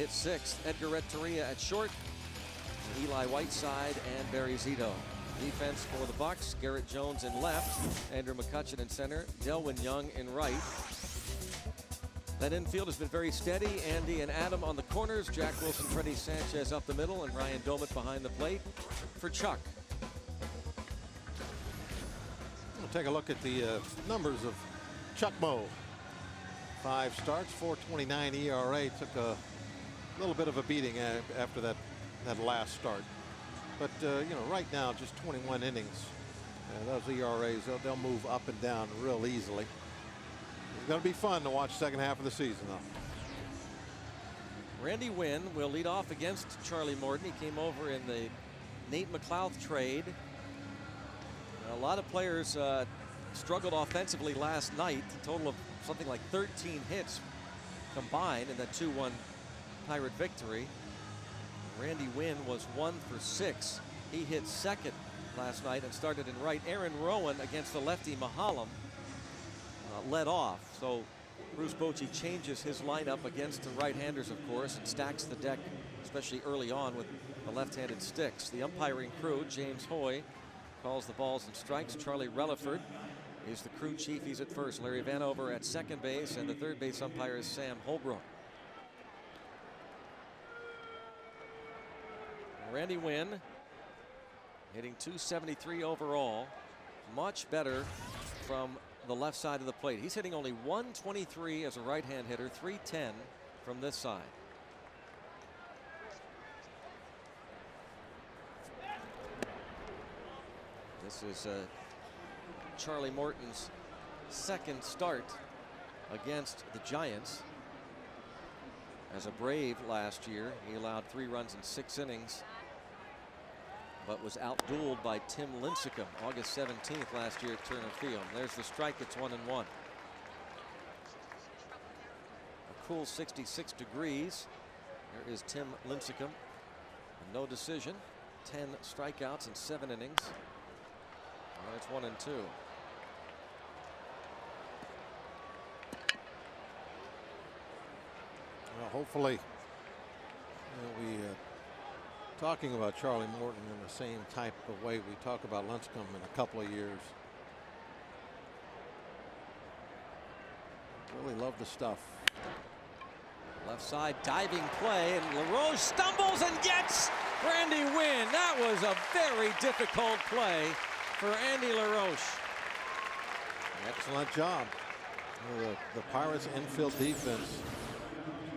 hit sixth. Edgar Renteria at short. Eli Whiteside and Barry Zito. Defense for the Bucks: Garrett Jones in left, Andrew McCutchen in center, Delwyn Young in right. That infield has been very steady. Andy and Adam on the corners, Jack Wilson, Freddie Sanchez up the middle, and Ryan Domit behind the plate for Chuck. We'll take a look at the numbers of Chuck Moe. 5 starts, 4.29 ERA. Took a little bit of a beating after that last start. But you know, right now, just 21 innings. Those ERAs, they'll move up and down real easily. It's going to be fun to watch second half of the season, though. Randy Wynn will lead off against Charlie Morton. He came over in the Nate McLouth trade. A lot of players struggled offensively last night. A total of something like 13 hits combined in that 2-1 Pirate victory. Randy Wynn was 1 for 6. He hit second last night and started in right. Aaron Rowan against the lefty Mahalam led off. So Bruce Bochy changes his lineup against the right-handers, of course, and stacks the deck, especially early on, with the left-handed sticks. The umpiring crew: James Hoy calls the balls and strikes. Charlie Relaford is the crew chief. He's at first. Larry Vanover at second base, and the third base umpire is Sam Holbrook. Randy Wynn hitting .273 overall. Much better from the left side of the plate. He's hitting only .123 as a right-hand hitter, .310 from this side. This is Charlie Morton's second start against the Giants. As a Brave last year, he allowed 3 runs in 6 innings, but was outdueled by Tim Lincecum August 17th last year at Turner Field. There's the strike. It's 1-1. A cool 66 degrees. There is Tim Lincecum. No decision. 10 strikeouts in 7 innings. And it's 1-2. Well, hopefully, we talking about Charlie Morton in the same type of way we talk about Lincecum in a couple of years. Really love the stuff. Left side diving play, and LaRoche stumbles and gets Randy Wynn. That was a very difficult play for Andy LaRoche. Excellent job. The Pirates' infield defense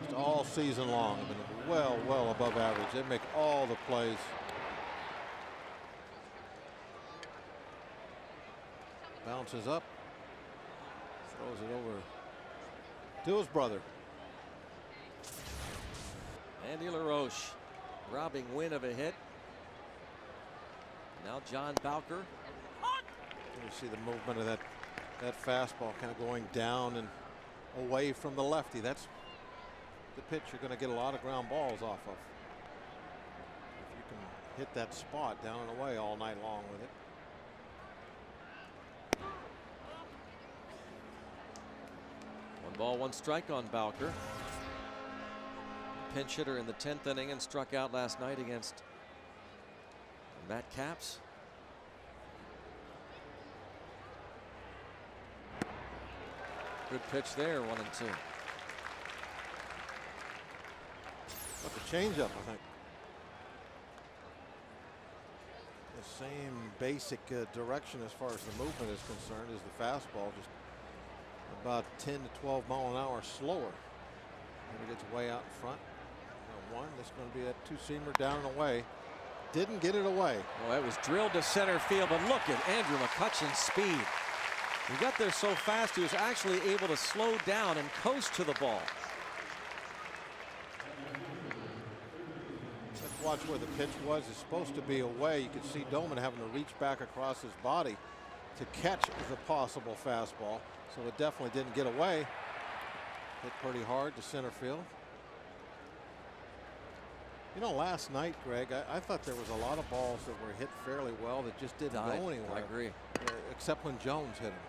just all season long have been well above average. They make all the plays. Bounces up, throws it over to his brother. Andy LaRoche robbing Wynn of a hit. Now John Bowker. You see the movement of that fastball kind of going down and away from the lefty. That's the pitch you're going to get a lot of ground balls off of. If you can hit that spot down and away all night long with it. One ball, one strike on Bowker. Pinch hitter in the 10th inning and struck out last night against Matt Capps. Good pitch there, 1-2. But the changeup, I think. The same basic direction as far as the movement is concerned as the fastball, just about 10 to 12 mile an hour slower. And it gets way out in front. One, this is going to be a two-seamer down and away. Didn't get it away. Well, it was drilled to center field, but look at Andrew McCutchen's speed. He got there so fast he was actually able to slow down and coast to the ball. Let's watch where the pitch was. It's supposed to be away. You could see Doman having to reach back across his body to catch the possible fastball. So it definitely didn't get away. Hit pretty hard to center field. You know, last night, Greg, I thought there was a lot of balls that were hit fairly well that just didn't go anywhere. I agree. Except when Jones hit him.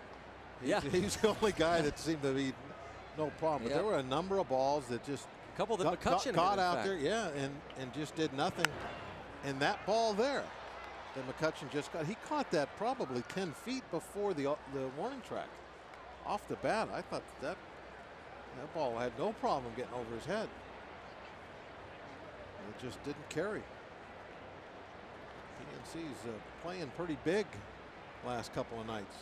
Yeah. He's the only guy that seemed to be no problem. But there were a number of balls that just couple that McCutcheon got hit, out there, yeah, and just did nothing. And that ball there that McCutcheon just got, he caught that probably 10 feet before the warning track. Off the bat, I thought that ball had no problem getting over his head. It just didn't carry. PNC's playing pretty big last couple of nights.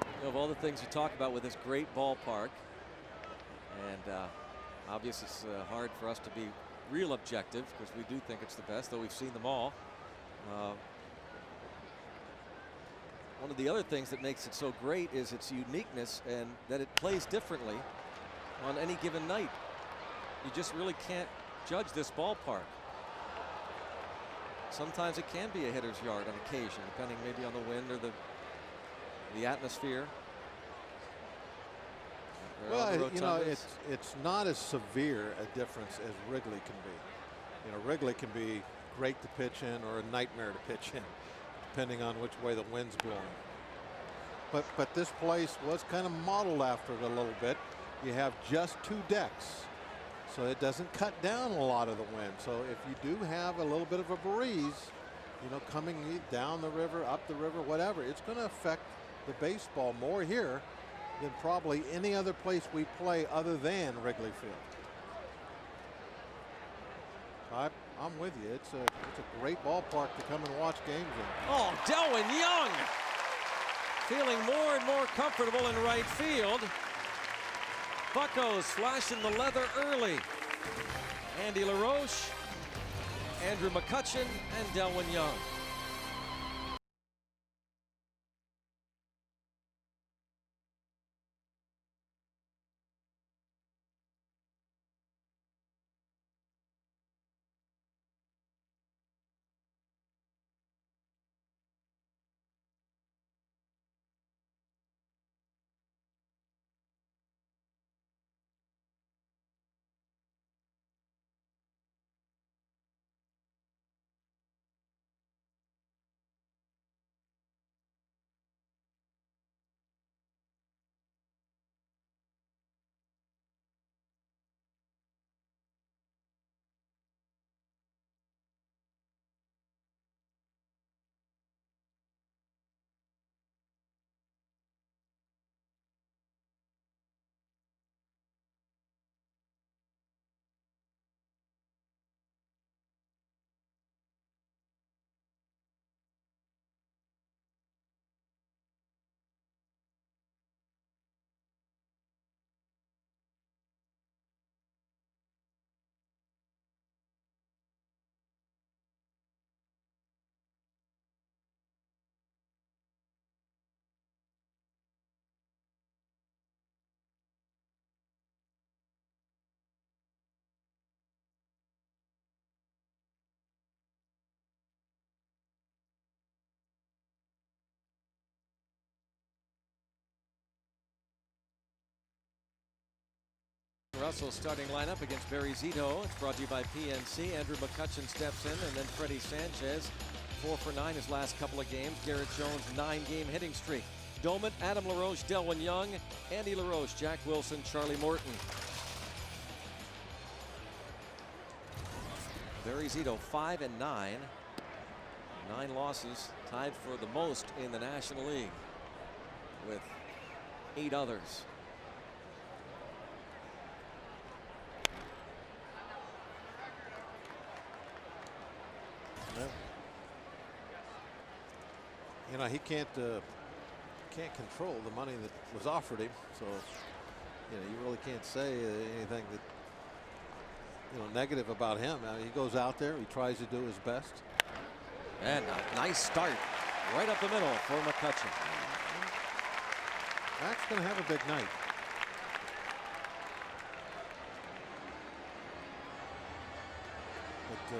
You know, of all the things you talk about with this great ballpark, and obviously it's hard for us to be real objective because we do think it's the best, though we've seen them all. One of the other things that makes it so great is its uniqueness and that it plays differently on any given night. You just really can't judge this ballpark. Sometimes it can be a hitter's yard on occasion, depending maybe on the wind or the atmosphere. Well, you know, it's not as severe a difference as Wrigley can be. You know, Wrigley can be great to pitch in or a nightmare to pitch in, depending on which way the wind's blowing. But this place was kind of modeled after it a little bit. You have just 2 decks, so it doesn't cut down a lot of the wind. So if you do have a little bit of a breeze, you know, coming down the river, up the river, whatever, it's going to affect the baseball more here than probably any other place we play other than Wrigley Field. I'm with you. It's a great ballpark to come and watch games in. Oh, Delwyn Young feeling more and more comfortable in right field. Buccos flashing the leather early. Andy LaRoche, Andrew McCutcheon, and Delwyn Young. Russell's starting lineup against Barry Zito. It's brought to you by PNC. Andrew McCutcheon steps in, and then Freddie Sanchez, 4 for 9 his last couple of games. Garrett Jones, 9-game hitting streak. Doman, Adam LaRoche, Delwyn Young, Andy LaRoche, Jack Wilson, Charlie Morton. Barry Zito, 5 and 9. 9 losses, tied for the most in the National League with 8 others. You know, he can't control the money that was offered him, so you know, you really can't say anything that, you know, negative about him. I mean, he goes out there, he tries to do his best. And a nice start right up the middle for McCutcheon. Mac's going to have a big night. But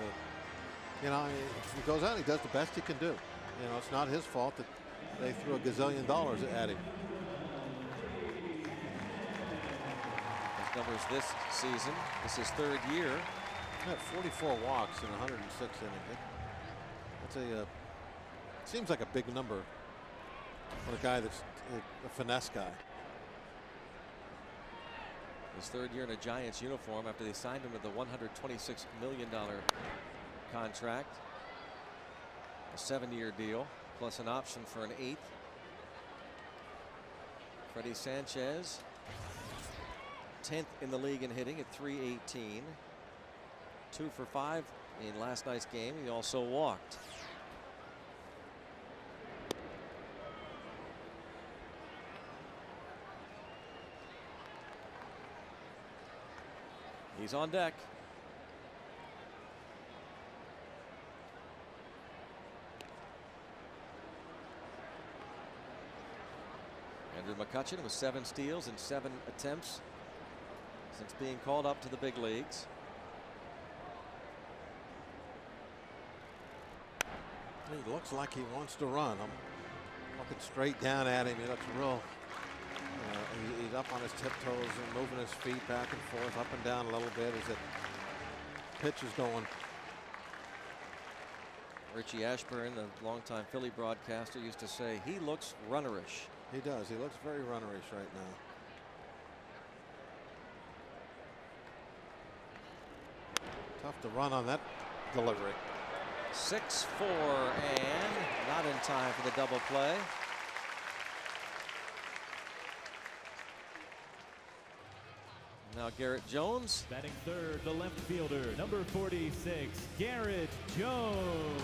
you know, if he goes out, he does the best he can do. You know, it's not his fault that they threw a gazillion dollars at him. His numbers this season, this is 3rd year. He had 44 walks in 106 innings. That's a seems like a big number for a guy that's a finesse guy. His third year in a Giants uniform after they signed him with a $126 million contract. A 7-year deal plus an option for an 8th. Freddie Sanchez, 10th in the league in hitting at .318. 2 for 5 in last night's game. He also walked. He's on deck. Andrew McCutchen with 7 steals in 7 attempts since being called up to the big leagues. He looks like he wants to run. I'm looking straight down at him. He looks real. He's up on his tiptoes and moving his feet back and forth, up and down a little bit as the pitch is going. Richie Ashburn, the longtime Philly broadcaster, used to say he looks runnerish. He does. He looks very runnerish right now. Tough to run on that delivery. 6-4 and not in time for the double play. Now Garrett Jones. Batting third, the left fielder, number 46, Garrett Jones.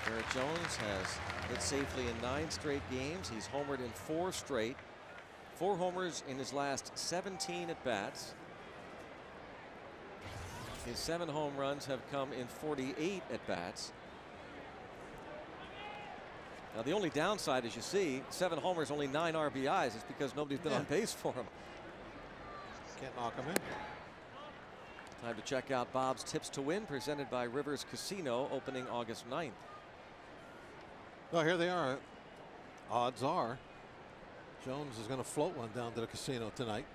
Garrett Jones has hit safely in 9 straight games. He's homered in 4 straight. 4 homers in his last 17 at bats. His 7 home runs have come in 48 at bats. Now the only downside, as you see, 7 homers, only 9 RBIs. It's because nobody's been on base for him. Can't knock him in. Time to check out Bob's Tips to Win, presented by Rivers Casino, opening August 9th. Well, here they are. Odds are Jones is going to float one down to the casino tonight.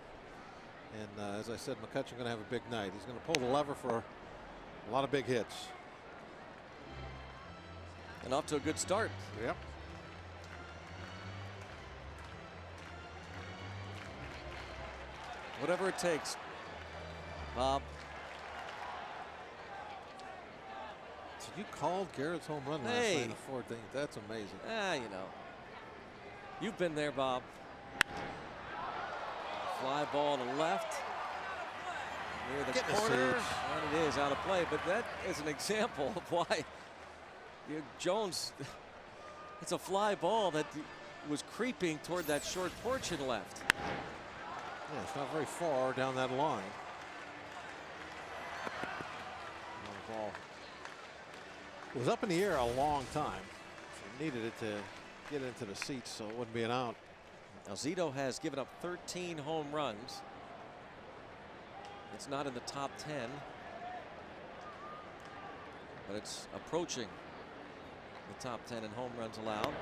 And as I said, McCutchen going to have a big night. He's going to pull the lever for a lot of big hits. And off to a good start. Yep. Whatever it takes, Bob. So you called Garrett's home run last night in the 14th. That's amazing. You know. You've been there, Bob. Fly ball to left. Near the corner. And it is out of play. But that is an example of why Jones, it's a fly ball that was creeping toward that short porch and left. Yeah, it's not very far down that line. The ball was up in the air a long time. So needed it to get into the seats so it wouldn't be an out. Now Zito has given up 13 home runs. It's not in the top 10, but it's approaching the top 10 in home runs allowed.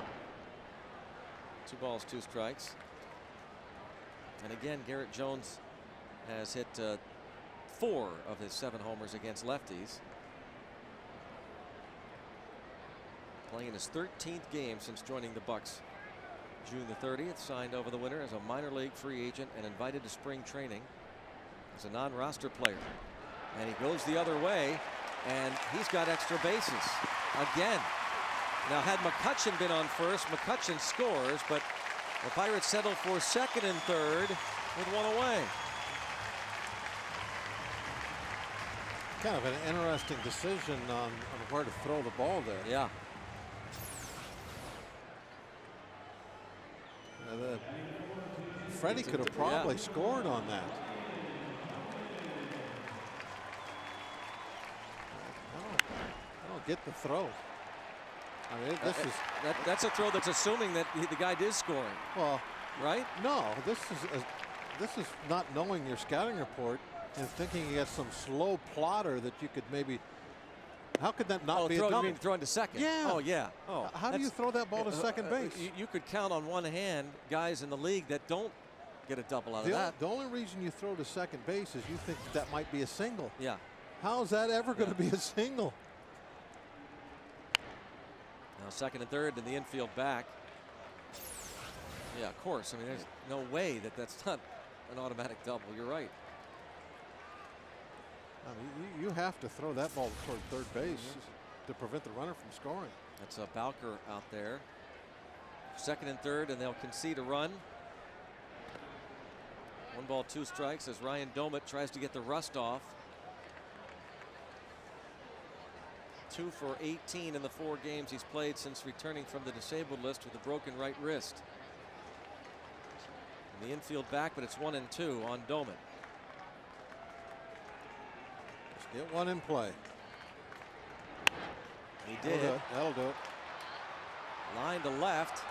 2 balls, 2 strikes. And again, Garrett Jones has hit 4 of his 7 homers against lefties. Playing his 13th game since joining the Bucks June the 30th. Signed over the winter as a minor league free agent and invited to spring training as a non-roster player. And he goes the other way, and he's got extra bases again. Now, had McCutchen been on first, McCutchen scores, but the Pirates settle for second and third with 1 away. Kind of an interesting decision on where to throw the ball there. Yeah. Freddie could have probably scored on that. I don't get the throw. I mean, that's a throw that's assuming that the guy is scoring. Well, right? No, this is not knowing your scouting report and thinking you got some slow plotter that you could maybe. How could that not be a double? You mean throwing to second? Yeah. Oh, yeah. Oh, how do you throw that ball to second base? You could count on one hand guys in the league that don't get a double out of that. The only reason you throw to second base is you think that might be a single. Yeah. How is that ever going to be a single? Now second and third in the infield back. Yeah, of course. I mean, there's no way that that's not an automatic double. You're right. I mean, you have to throw that ball toward third base to prevent the runner from scoring. That's a Bowker out there. Second and third, and they'll concede a run. 1 ball, 2 strikes as Ryan Domit tries to get the rust off. 2 for 18 in the 4 games he's played since returning from the disabled list with a broken right wrist. In the infield back, but it's 1 and 2 on Domit. Just get one in play. He did. That'll do it. Line to left.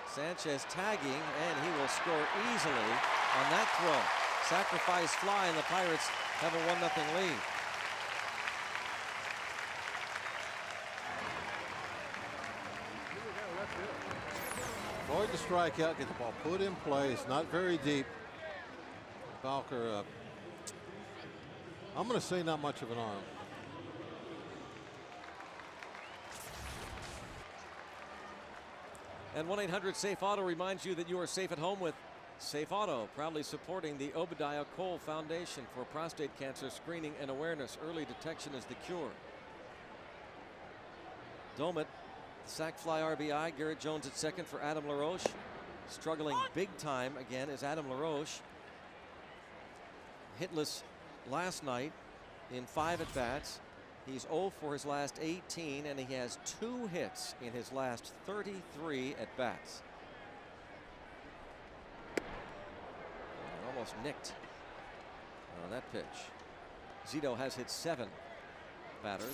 Sanchez tagging, and he will score easily on that throw. Sacrifice fly, and the Pirates have a 1-0 lead. Avoid the strikeout, get the ball put in place, not very deep. Bowker, I'm going to say not much of an arm. And 1-800-SAFE-AUTO reminds you that you are safe at home with Safe Auto, proudly supporting the Obadiah Cole Foundation for prostate cancer screening and awareness. Early detection is the cure. Domit, sac fly RBI. Garrett Jones at second for Adam LaRoche. Struggling big time again is Adam LaRoche. Hitless last night in 5 at-bats. He's 0 for his last 18, and he has 2 hits in his last 33 at-bats. Almost nicked on that pitch. Zito has hit 7 batters.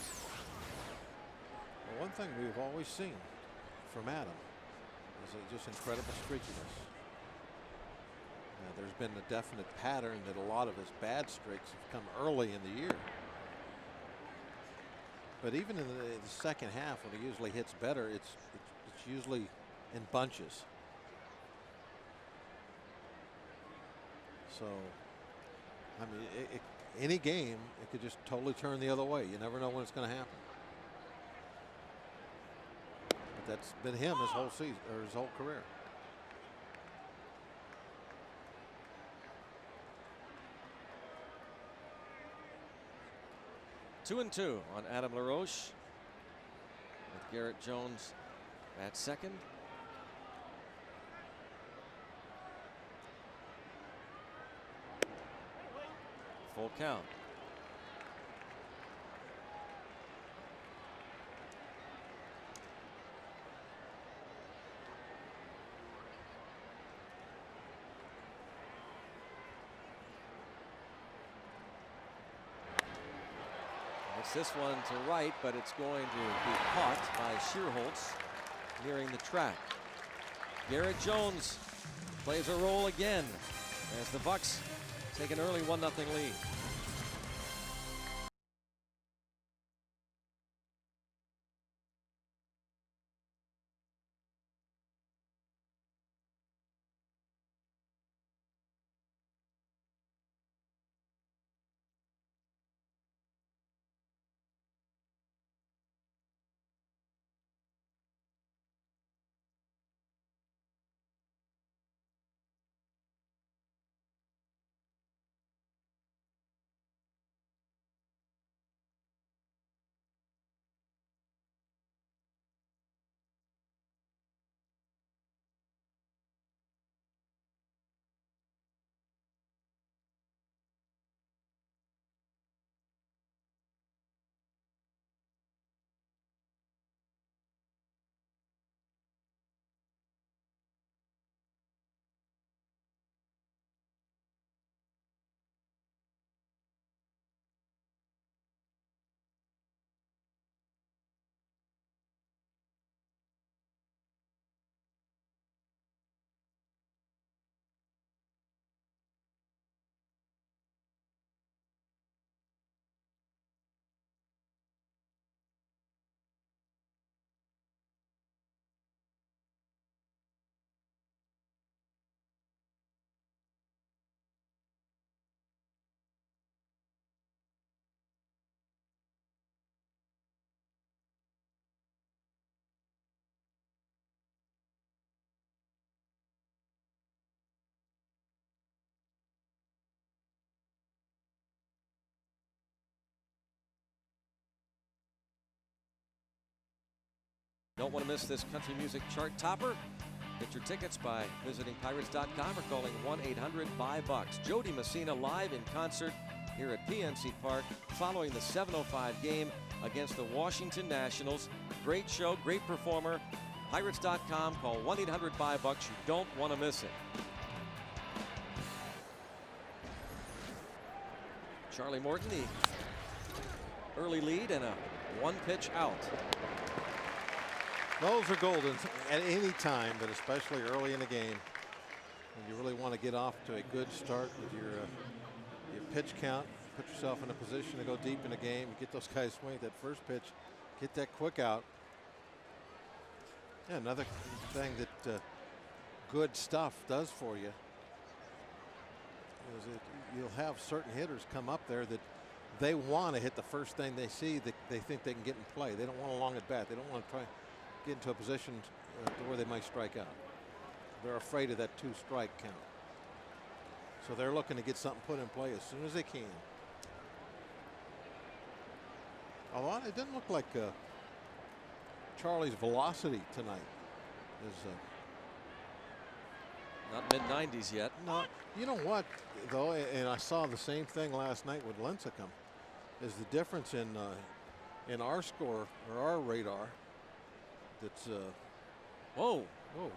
Well, one thing we've always seen from Adam is just incredible streakiness. Now, there's been a definite pattern that a lot of his bad streaks have come early in the year. But even in the second half, when he usually hits better, it's usually in bunches. So, I mean, any game, it could just totally turn the other way. You never know when it's going to happen. But that's been him his whole season, or his whole career. Two and 2 on Adam LaRoche, with Garrett Jones at second. Full count. It's this one to right, but it's going to be caught by Shearholtz nearing the track. Garrett Jones plays a role again as the Bucks take an early 1-0 lead. Don't want to miss this country music chart topper? Get your tickets by visiting Pirates.com or calling 1-800-BUY-BUCKS. Jody Messina live in concert here at PNC Park following the 7:05 game against the Washington Nationals. Great show, great performer. Pirates.com, call 1-800-BUY-BUCKS. You don't want to miss it. Charlie Morton, the early lead and a 1-pitch out. Those are golden at any time, but especially early in the game when you really want to get off to a good start with your pitch count, put yourself in a position to go deep in the game, get those guys swing that first pitch, get that quick out. Yeah, another thing that good stuff does for you is that you'll have certain hitters come up there that they want to hit the first thing they see that they think they can get in play. They don't want a long at bat. They don't want to try get into a position to where they might strike out. They're afraid of that 2-strike count. So they're looking to get something put in play as soon as they can. Although it didn't look like Charlie's velocity tonight is not mid-90s yet. No, you know what though, and I saw the same thing last night with Lincecum, is the difference in our score or our radar. That's whoa.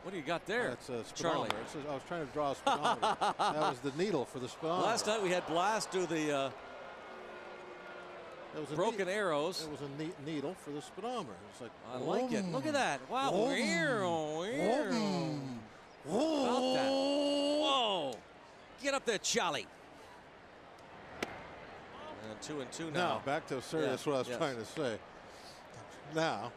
What do you got there? That's a Charlie. speedometer. I was trying to draw a speedometer. That was the needle for the speedometer. Last night we had Blast do the broken arrows. It was a needle for the speedometer. It's like, I like it. Look at that. Wow. About that. Whoa. Get up there, Charlie. And 2-2 now. Now back to serious. That's what I was trying to say. Now.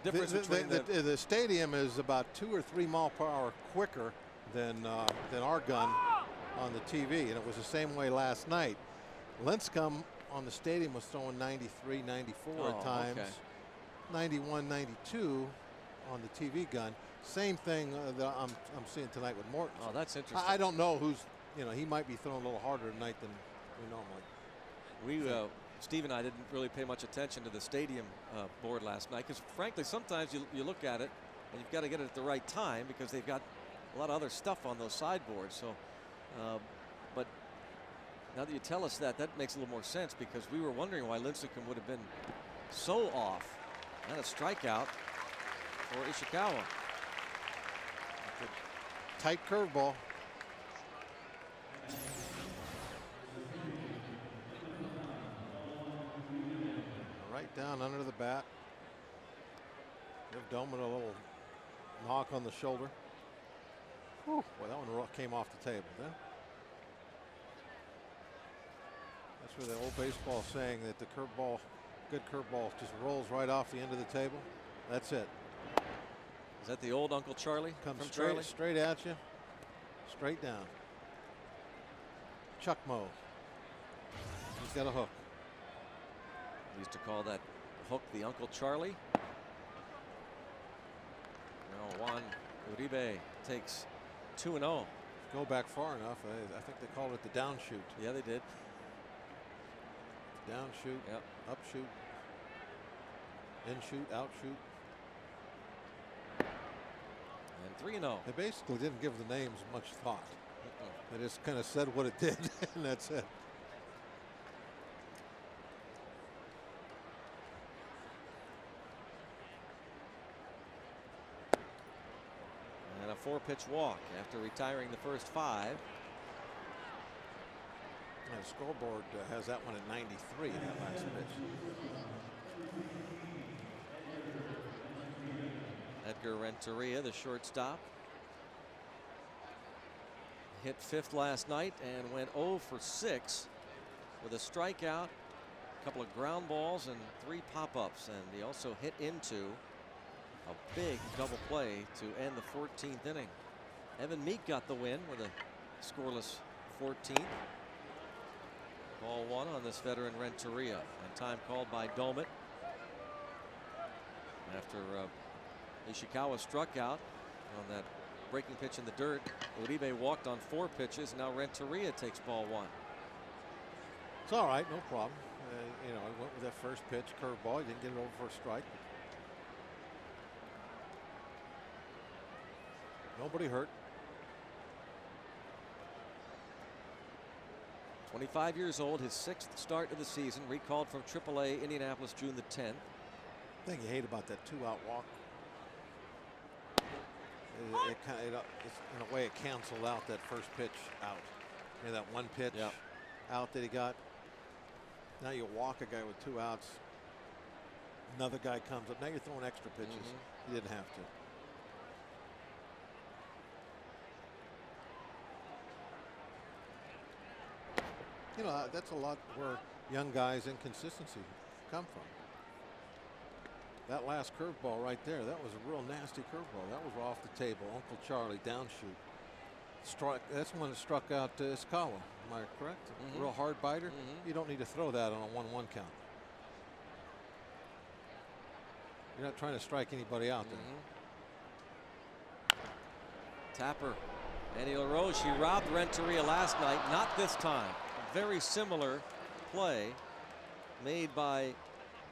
The difference between the stadium is about 2 or 3 miles per hour quicker than our gun on the TV, and it was the same way last night. Lincecum on the stadium was throwing 93, 94 at times, 91, 92 on the TV gun. Same thing that I'm seeing tonight with Morton. Oh, that's interesting. I don't know who's, he might be throwing a little harder tonight than we normally. Steve and I didn't really pay much attention to the stadium board last night because, frankly, sometimes you look at it and you've got to get it at the right time because they've got a lot of other stuff on those sideboards. So, but now that you tell us that, that makes a little more sense because we were wondering why Lincecum would have been so off. And a strikeout for Ishikawa. Tight curveball. Right down under the bat. Give Doman a little knock on the shoulder. Whew, boy, that one came off the table. Then. That's where the old baseball saying that the curveball, good curveball, just rolls right off the end of the table. That's it. Is that the old Uncle Charlie? Comes from straight at you, straight down. Chuck Moe. He's got a hook. We used to call that hook the Uncle Charlie. Now Juan Uribe takes 2-0. Go back far enough. I think they called it the down shoot. Yeah, they did. Down shoot, yep. Up shoot, in shoot, out shoot. And 3-0. They basically didn't give the names much thought. They just kind of said what it did, and that's it. And a 4-pitch walk after retiring the first 5. And the scoreboard has that one at 93, that last pitch. Edgar Renteria, the shortstop, hit 5th last night and went 0 for 6 with a strikeout, a couple of ground balls, and 3 pop-ups. And he also hit into a big double play to end the 14th inning. Evan Meek got the win with a scoreless 14th. Ball 1 on this veteran Renteria, and time called by Doman after Ishikawa struck out on that breaking pitch in the dirt. Uribe walked on 4 pitches. Now Renteria takes ball 1. It's all right, no problem. He went with that first pitch, curveball. He didn't get it over for a strike. Nobody hurt. 25 years old, his 6th start of the season, recalled from AAA Indianapolis June the 10th. The thing you hate about that 2-out walk, it's, in a way, it canceled out that first pitch out. You know, that one pitch out that he got. Now you walk a guy with 2 outs. Another guy comes up. Now you're throwing extra pitches. You didn't have to. You know, that's a lot where young guys' inconsistency come from. That last curveball right there, that was a real nasty curveball. That was off the table. Uncle Charlie, downshoot. That's one that struck out Iskawa. Am I correct? Real hard biter. You don't need to throw that on a 1-1 count. You're not trying to strike anybody out there. Tapper. Andy LaRoche, he robbed Renteria last night. Not this time. A very similar play made by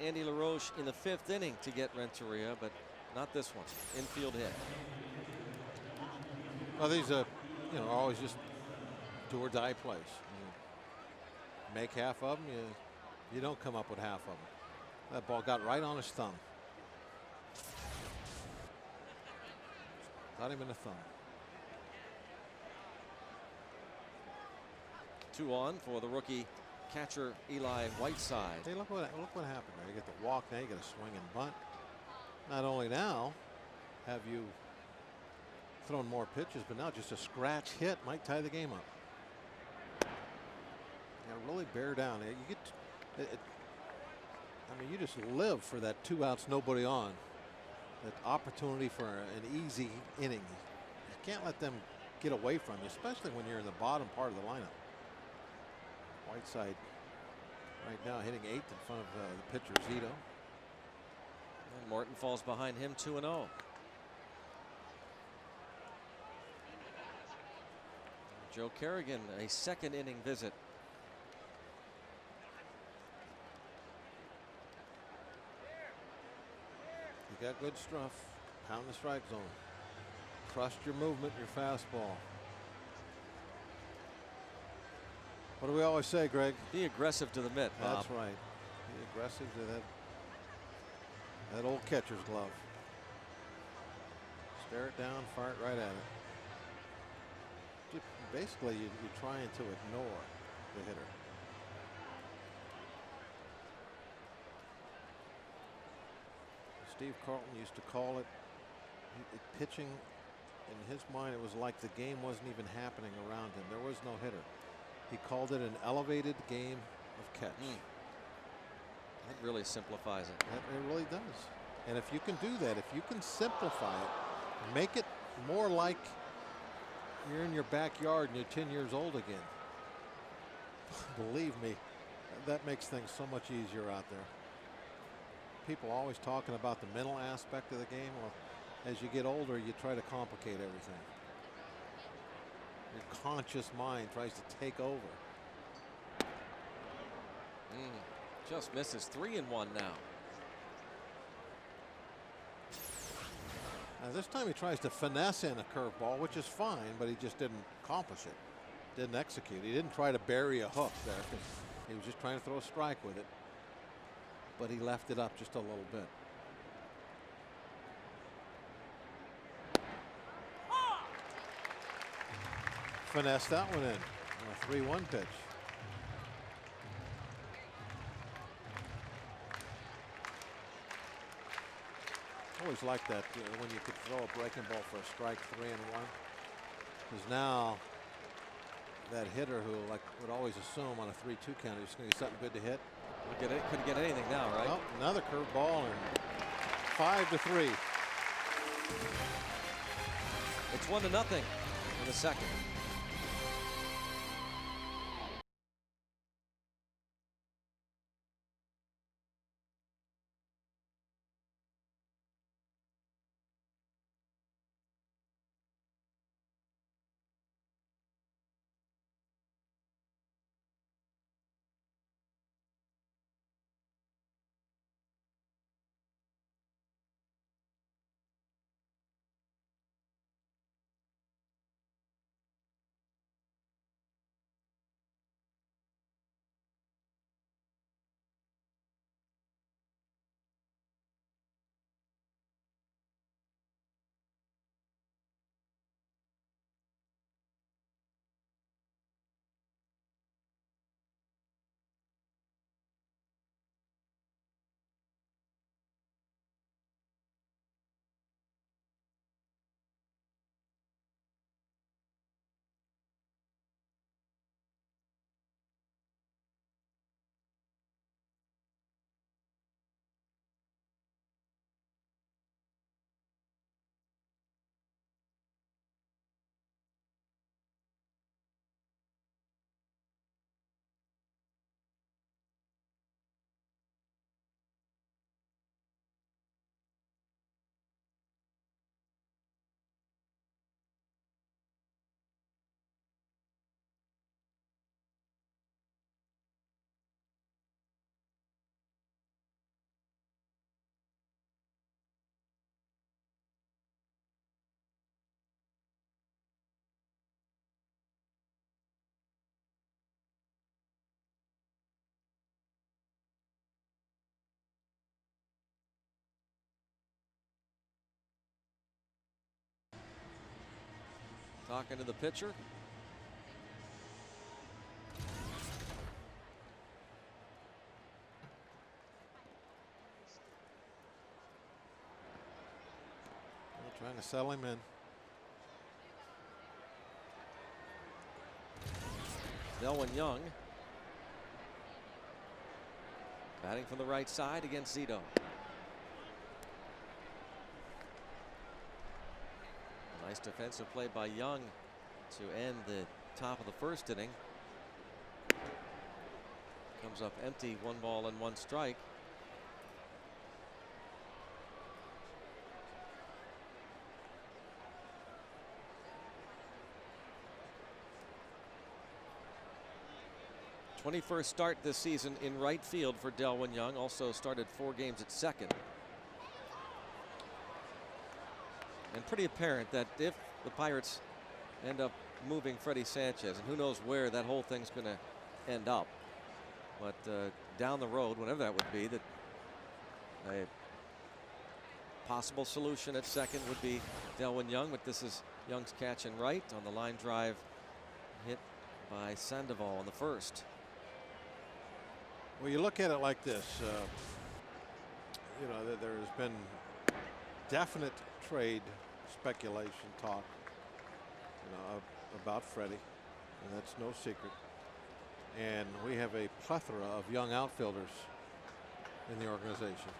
Andy LaRoche in the 5th inning to get Renteria, but not this one. Infield hit. Well, these are, you know, always just do or die plays. You make half of them, you don't come up with half of them. That ball got right on his thumb. Got him in the thumb. 2 on for the rookie catcher Eli Whiteside. Hey, look what happened there. You get the walk, now you get a swing and bunt. Not only now have you thrown more pitches, but now just a scratch hit might tie the game up. You gotta really bear down. You get, I mean, you just live for that 2 outs, nobody on. That opportunity for an easy inning. You can't let them get away from you, especially when you're in the bottom part of the lineup. Whiteside right now hitting 8th in front of the pitcher Zito. And Morton falls behind him 2-0. Joe Kerrigan, a 2nd inning visit. You got good stuff. Pound the strike zone. Trust your movement, your fastball. What do we always say, Greg? Be aggressive to the mitt, Bob. That's right. Be aggressive to that old catcher's glove. Stare it down, fire it right at it. Basically, you're trying to ignore the hitter. Steve Carlton used to call it pitching. In his mind, it was like the game wasn't even happening around him. There was no hitter. He called it an elevated game of catch. That really simplifies it. It really does. And if you can do that, if you can simplify it, make it more like you're in your backyard and you're 10 years old again. Believe me, that makes things so much easier out there. People always talking about the mental aspect of the game. Well, as you get older, you try to complicate everything. Your conscious mind tries to take over. Just misses. 3-1 now. Now this time he tries to finesse in a curveball, which is fine, but he just didn't accomplish it. Didn't execute. He didn't try to bury a hook there because he was just trying to throw a strike with it. But he left it up just a little bit. Finesse that one in on a 3-1 pitch. Always liked that when you could throw a breaking ball for a strike, 3-1. Because now that hitter who would always assume on a 3-2 count he's going to get something good to hit. Couldn't get anything now, right? Oh, another curveball and 5-3. It's 1-0 in the 2nd. talking to the pitcher. Trying to settle him in. Delwyn Young batting from the right side against Zito. Nice defensive play by Young to end the top of the first inning. Comes up empty, 1 ball and 1 strike. '21st start this season in right field for Delwyn Young. Also started 4 games at second. And pretty apparent that if the Pirates end up moving Freddie Sanchez, and who knows where that whole thing's going to end up, but down the road, whenever that would be, that a possible solution at second would be Delwyn Young. But this is Young's catch in right on the line drive hit by Sandoval in the first. Well, you look at it like this. You know, there has been definite trade speculation talk, you know, about Freddie, and that's no secret. And we have a plethora of young outfielders in the organization,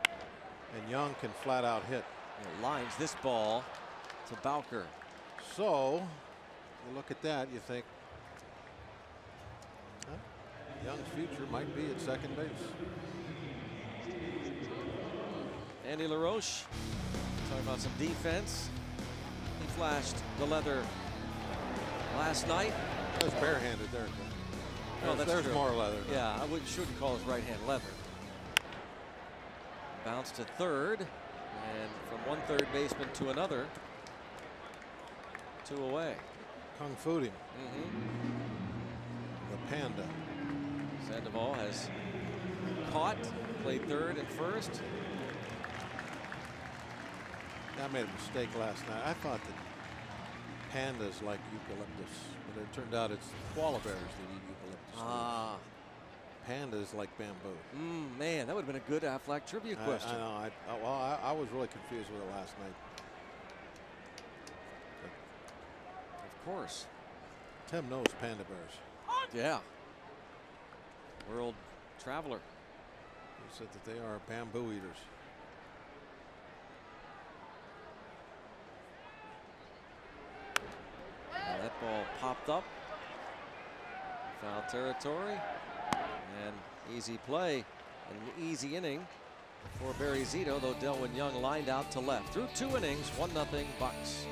and Young can flat out hit. It lines this ball to Bowker. So you look at that, you think, huh, Young's future might be at second base. Andy LaRoche talking about some defense. He flashed the leather last night. That's barehanded there. No, There's true. more leather. Yeah, I shouldn't call his right hand leather. Bounce to third, and from one third baseman to another. 2 away. Kung Fu'd him. The Panda. Sandoval has caught, played third and first. I made a mistake last night. I thought that pandas like eucalyptus, but it turned out it's koala bears that eat eucalyptus. Ah. Pandas like bamboo. Man, that would have been a good Aflac trivia question. I know. Well, I was really confused with it last night. Of course. Tim knows panda bears. Yeah. World traveler. He said that they are bamboo eaters. Now that ball popped up. Foul territory. And easy play. An easy inning for Barry Zito, though Delwyn Young lined out to left. Through 2 innings, 1-0 Bucks.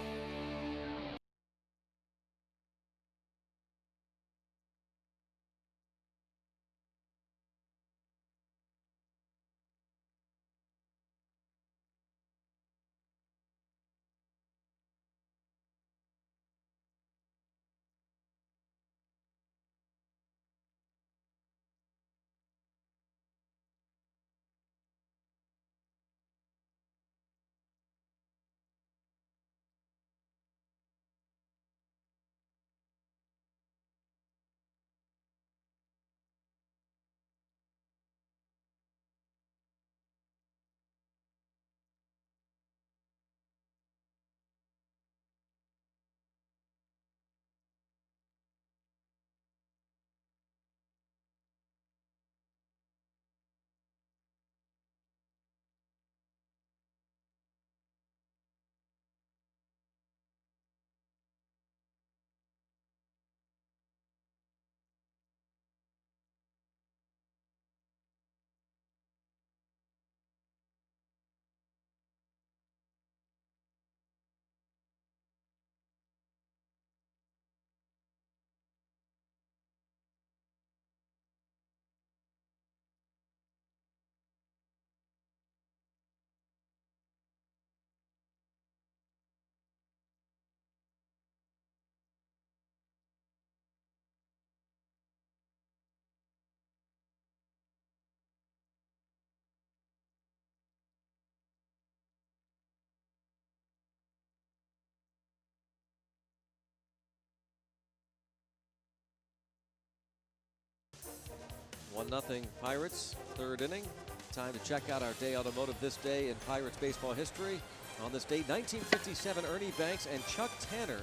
1-0 Pirates, third inning. Time to check out our day automotive this day in Pirates baseball history. On this date, 1957, Ernie Banks and Chuck Tanner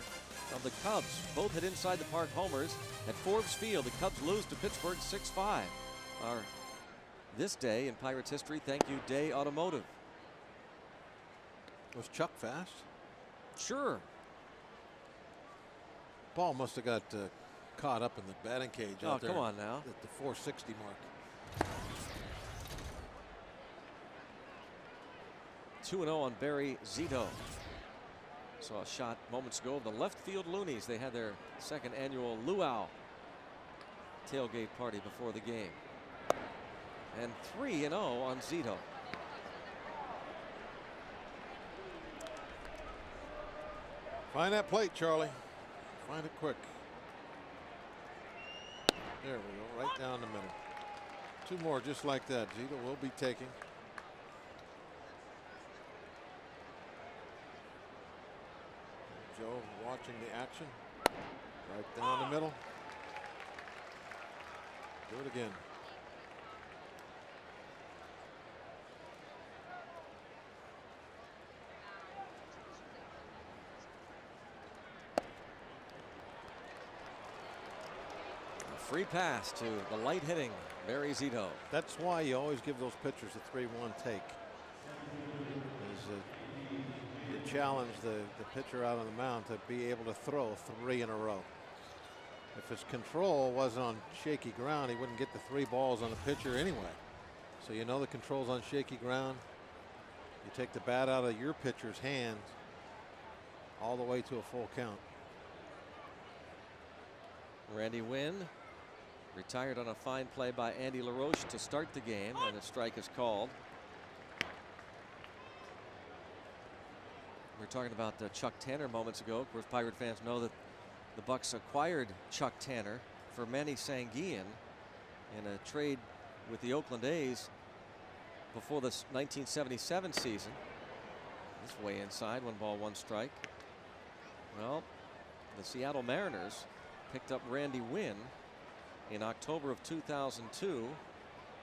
of the Cubs both hit inside the park homers at Forbes Field. The Cubs lose to Pittsburgh 6-5. Our this day in Pirates history. Thank you, Day Automotive. Was Chuck fast? Sure. Ball must have got caught up in the batting cage out there. Come on now. At the 460 mark. 2-0 on Barry Zito. Saw a shot moments ago of the left field Loonies. They had their second annual luau tailgate party before the game. And 3-0 on Zito. Find that plate, Charlie. Find it quick. There we go, right down the middle. 2 more just like that. Zito will be taking. Joe watching the action. Right down the middle. Do it again. Free pass to the light hitting Barry Zito. That's why you always give those pitchers a 3-1 take. You challenge the pitcher out on the mound to be able to throw 3 in a row. If his control wasn't on shaky ground, he wouldn't get the 3 balls on the pitcher anyway. So you know the control's on shaky ground. You take the bat out of your pitcher's hands all the way to a full count. Randy Wynn retired on a fine play by Andy LaRoche to start the game, and a strike is called. We were talking about Chuck Tanner moments ago. Of course, Pirate fans know that the Bucks acquired Chuck Tanner for Manny Sanguillen in a trade with the Oakland A's before the 1977 season. This way inside, 1 ball, 1 strike. Well, the Seattle Mariners picked up Randy Wynn in October of 2002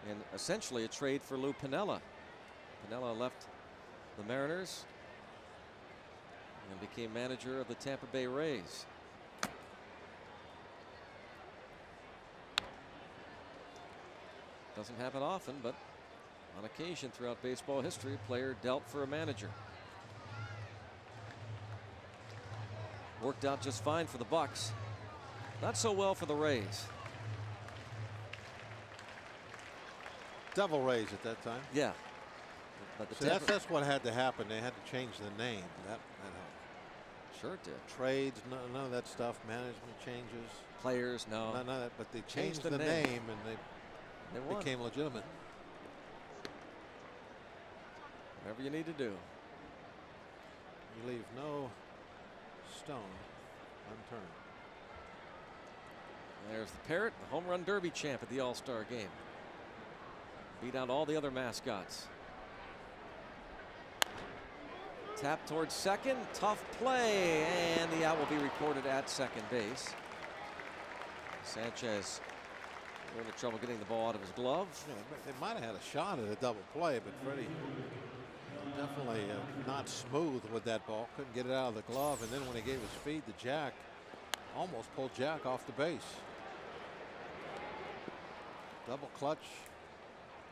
in essentially a trade for Lou Piniella. Piniella left the Mariners and became manager of the Tampa Bay Rays. Doesn't happen often, but on occasion throughout baseball history, a player dealt for a manager. Worked out just fine for the Bucks. Not so well for the Rays. Devil Rays at that time. Yeah. But the So that's what had to happen. They had to change the name. That helped. Sure it did. Trades, none of that stuff. Management changes. Players, no. None of that. But they Changed changed the the name. name and They they won. became legitimate. Whatever you need to do. You leave no stone unturned. There's the Parrot, the home run derby champ at the All-Star game. Beat out all the other mascots. Tap towards second, tough play, and the out will be recorded at second base. Sanchez a little trouble getting the ball out of his glove. Yeah, they might have had a shot at a double play, but Freddie definitely not smooth with that ball. Couldn't get it out of the glove, and then when he gave his feed to Jack, almost pulled Jack off the base. Double clutch,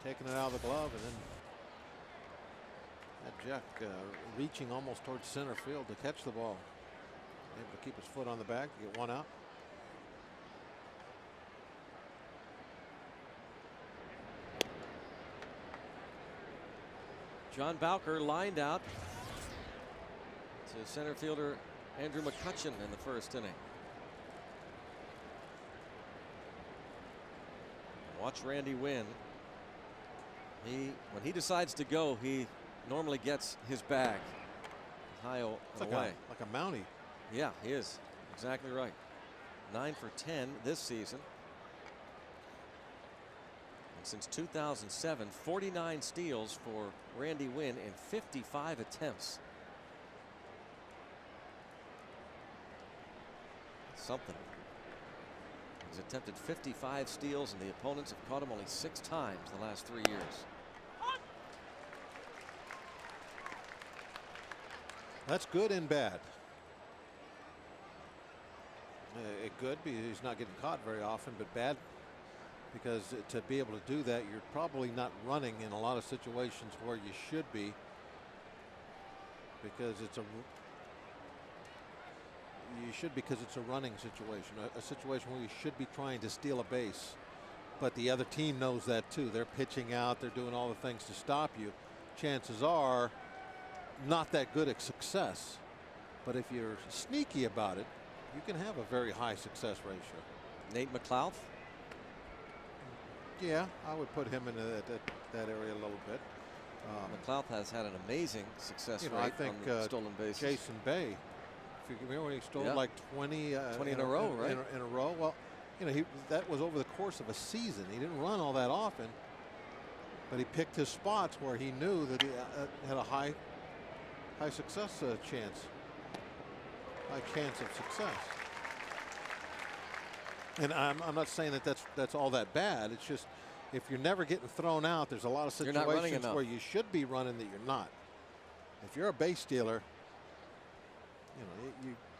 taking it out of the glove, and then that Jack reaching almost towards center field to catch the ball. Able to keep his foot on the bag, get 1 out. John Bowker lined out to center fielder Andrew McCutchen in the first inning. Watch Randy Wynn. When he decides to go, he normally gets his bag high and away. Like a Mountie. Yeah, he is. Exactly right. 9 for 10 this season. And since 2007, 49 steals for Randy Wynn in 55 attempts. Something. He's attempted 55 steals, and the opponents have caught him only 6 times the last 3 years. That's good and bad. Good because he's not getting caught very often, but bad because to be able to do that, you're probably not running in a lot of situations where you should be, because it's a running situation, a situation where you should be trying to steal a base, but the other team knows that too. They're pitching out, they're doing all the things to stop you. Chances are not that good at success, but if you're sneaky about it, you can have a very high success ratio. Nate McLouth. Yeah, I would put him in that area a little bit. McLouth has had an amazing success rate I think on the stolen bases. Jason Bay, if you remember when he stole like 20 in a row, right? In a row. Well, that was over the course of a season. He didn't run all that often, but he picked his spots where he knew that he had a high success chance. High chance of success. And I'm not saying that that's all that bad. It's just if you're never getting thrown out, there's a lot of situations where you should be running that you're not. If you're a base stealer,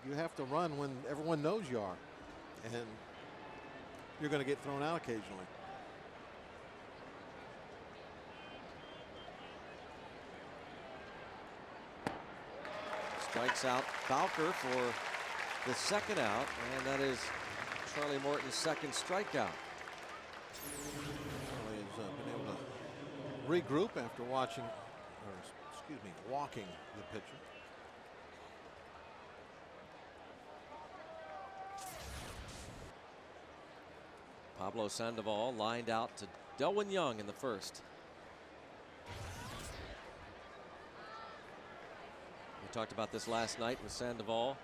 you have to run when everyone knows you are, and you're going to get thrown out occasionally. Strikes out Bowker for the second out, and that is Charlie Morton's second strikeout. Charlie has been able to regroup after walking the pitcher. Pablo Sandoval lined out to Delwyn Young in the first. We talked about this last night with Sandoval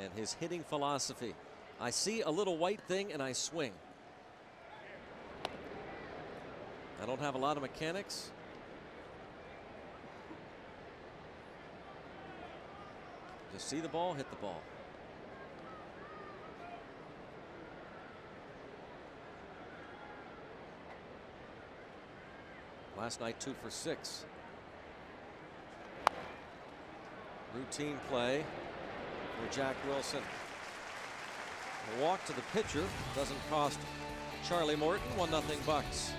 and his hitting philosophy. I see a little white thing and I swing. I don't have a lot of mechanics. Just see the ball, hit the ball. Last night 2 for 6. Routine play for Jack Wilson. A walk to the pitcher doesn't cost Charlie Morton. 1-0 Bucks.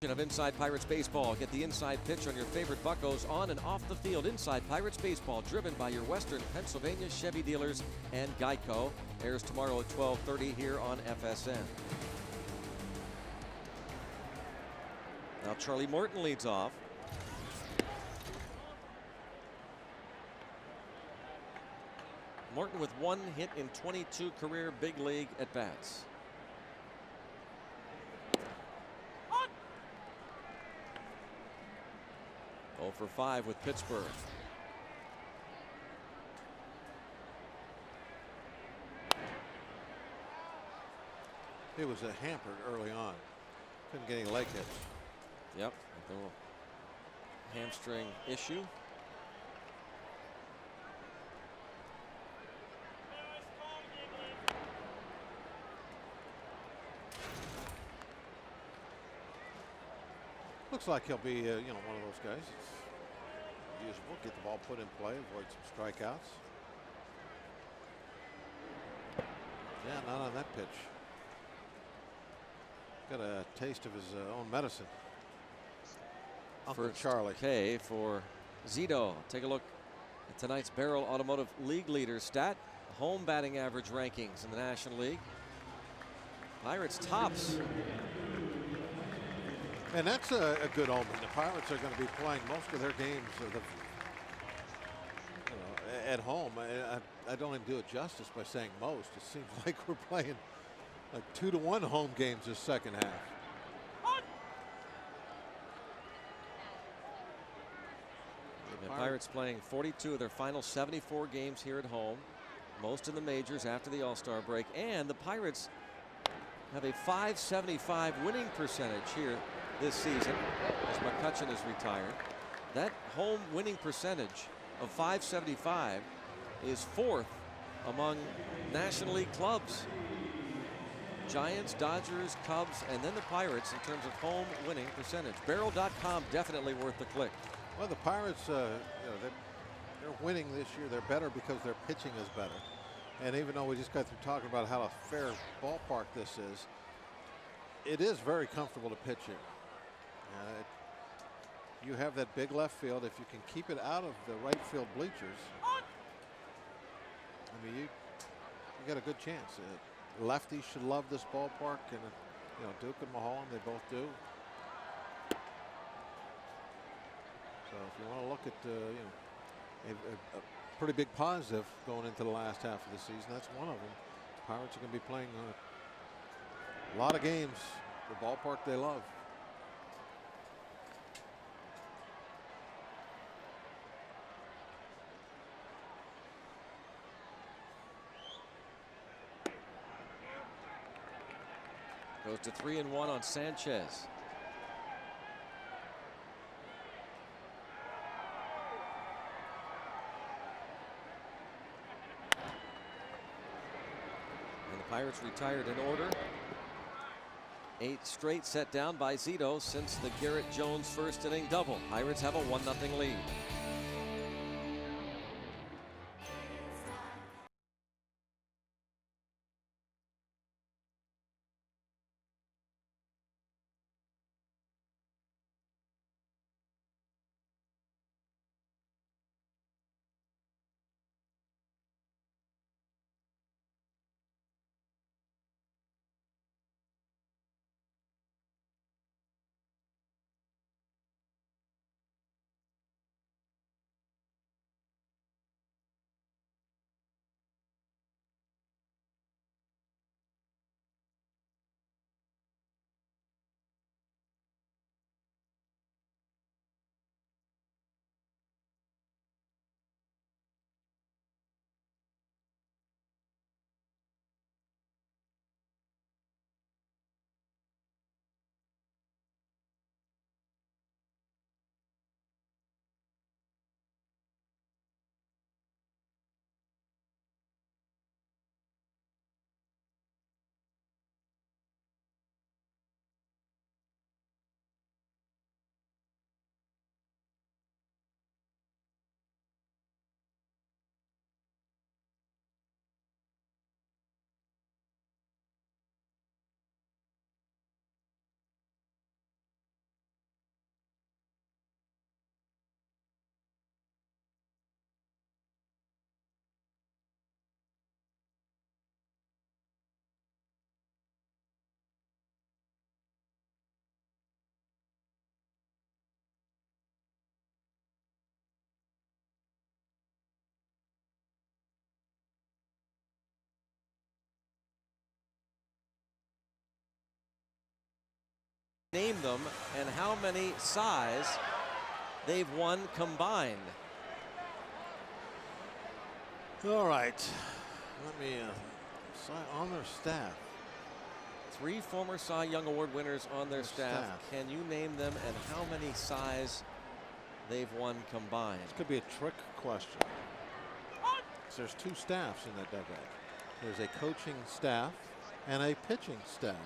Of Inside Pirates Baseball. Get the inside pitch on your favorite Buccos on and off the field. Inside Pirates Baseball, driven by your Western Pennsylvania Chevy dealers and Geico. Airs tomorrow at 12:30 here on FSN. Now Charlie Morton leads off. Morton with 1 hit in 22 career big league at bats. Oh for 5 with Pittsburgh. He was hampered early on. Couldn't get any leg hits. Yep, a little hamstring issue. Looks like he'll be, one of those guys. It's usable. Get the ball put in play, avoid some strikeouts. Yeah, not on that pitch. Got a taste of his own medicine. Uncle First Charlie. K for Zito. Take a look at tonight's Barrel Automotive League leader stat. Home batting average rankings in the National League. Pirates tops. And that's a good omen. The Pirates are going to be playing most of their games at home. I don't even do it justice by saying most. It seems like we're playing like 2-to-1 home games this second half. The Pirates playing 42 of their final 74 games here at home. Most in the majors after the All-Star break. And the Pirates have a .575 winning percentage here this season as McCutchen is retired. That home winning percentage of .575 is 4th among National League clubs. Giants, Dodgers, Cubs, and then the Pirates in terms of home winning percentage. Barrel.com definitely worth the click. Well, the Pirates, they're winning this year. They're better because their pitching is better. And even though we just got through talking about how a fair ballpark this is, it is very comfortable to pitch in. You have that big left field. If you can keep it out of the right field bleachers, I mean, you got a good chance. Lefties should love this ballpark, and Duke and Mulholland, they both do. So if you want to look at a pretty big positive going into the last half of the season, that's one of them. Pirates are going to be playing a lot of games, the ballpark they love. Goes to 3-1 on Sanchez. And the Pirates retired in order. 8 straight set down by Zito since the Garrett Jones first inning double. Pirates have a 1-0 lead. Name them and how many Cy's they've won combined. All right. Let me on their staff. 3 former Cy Young Award winners on their staff. Can you name them and how many Cy's they've won combined? This could be a trick question. There's 2 staffs in that dugout. There's a coaching staff and a pitching staff.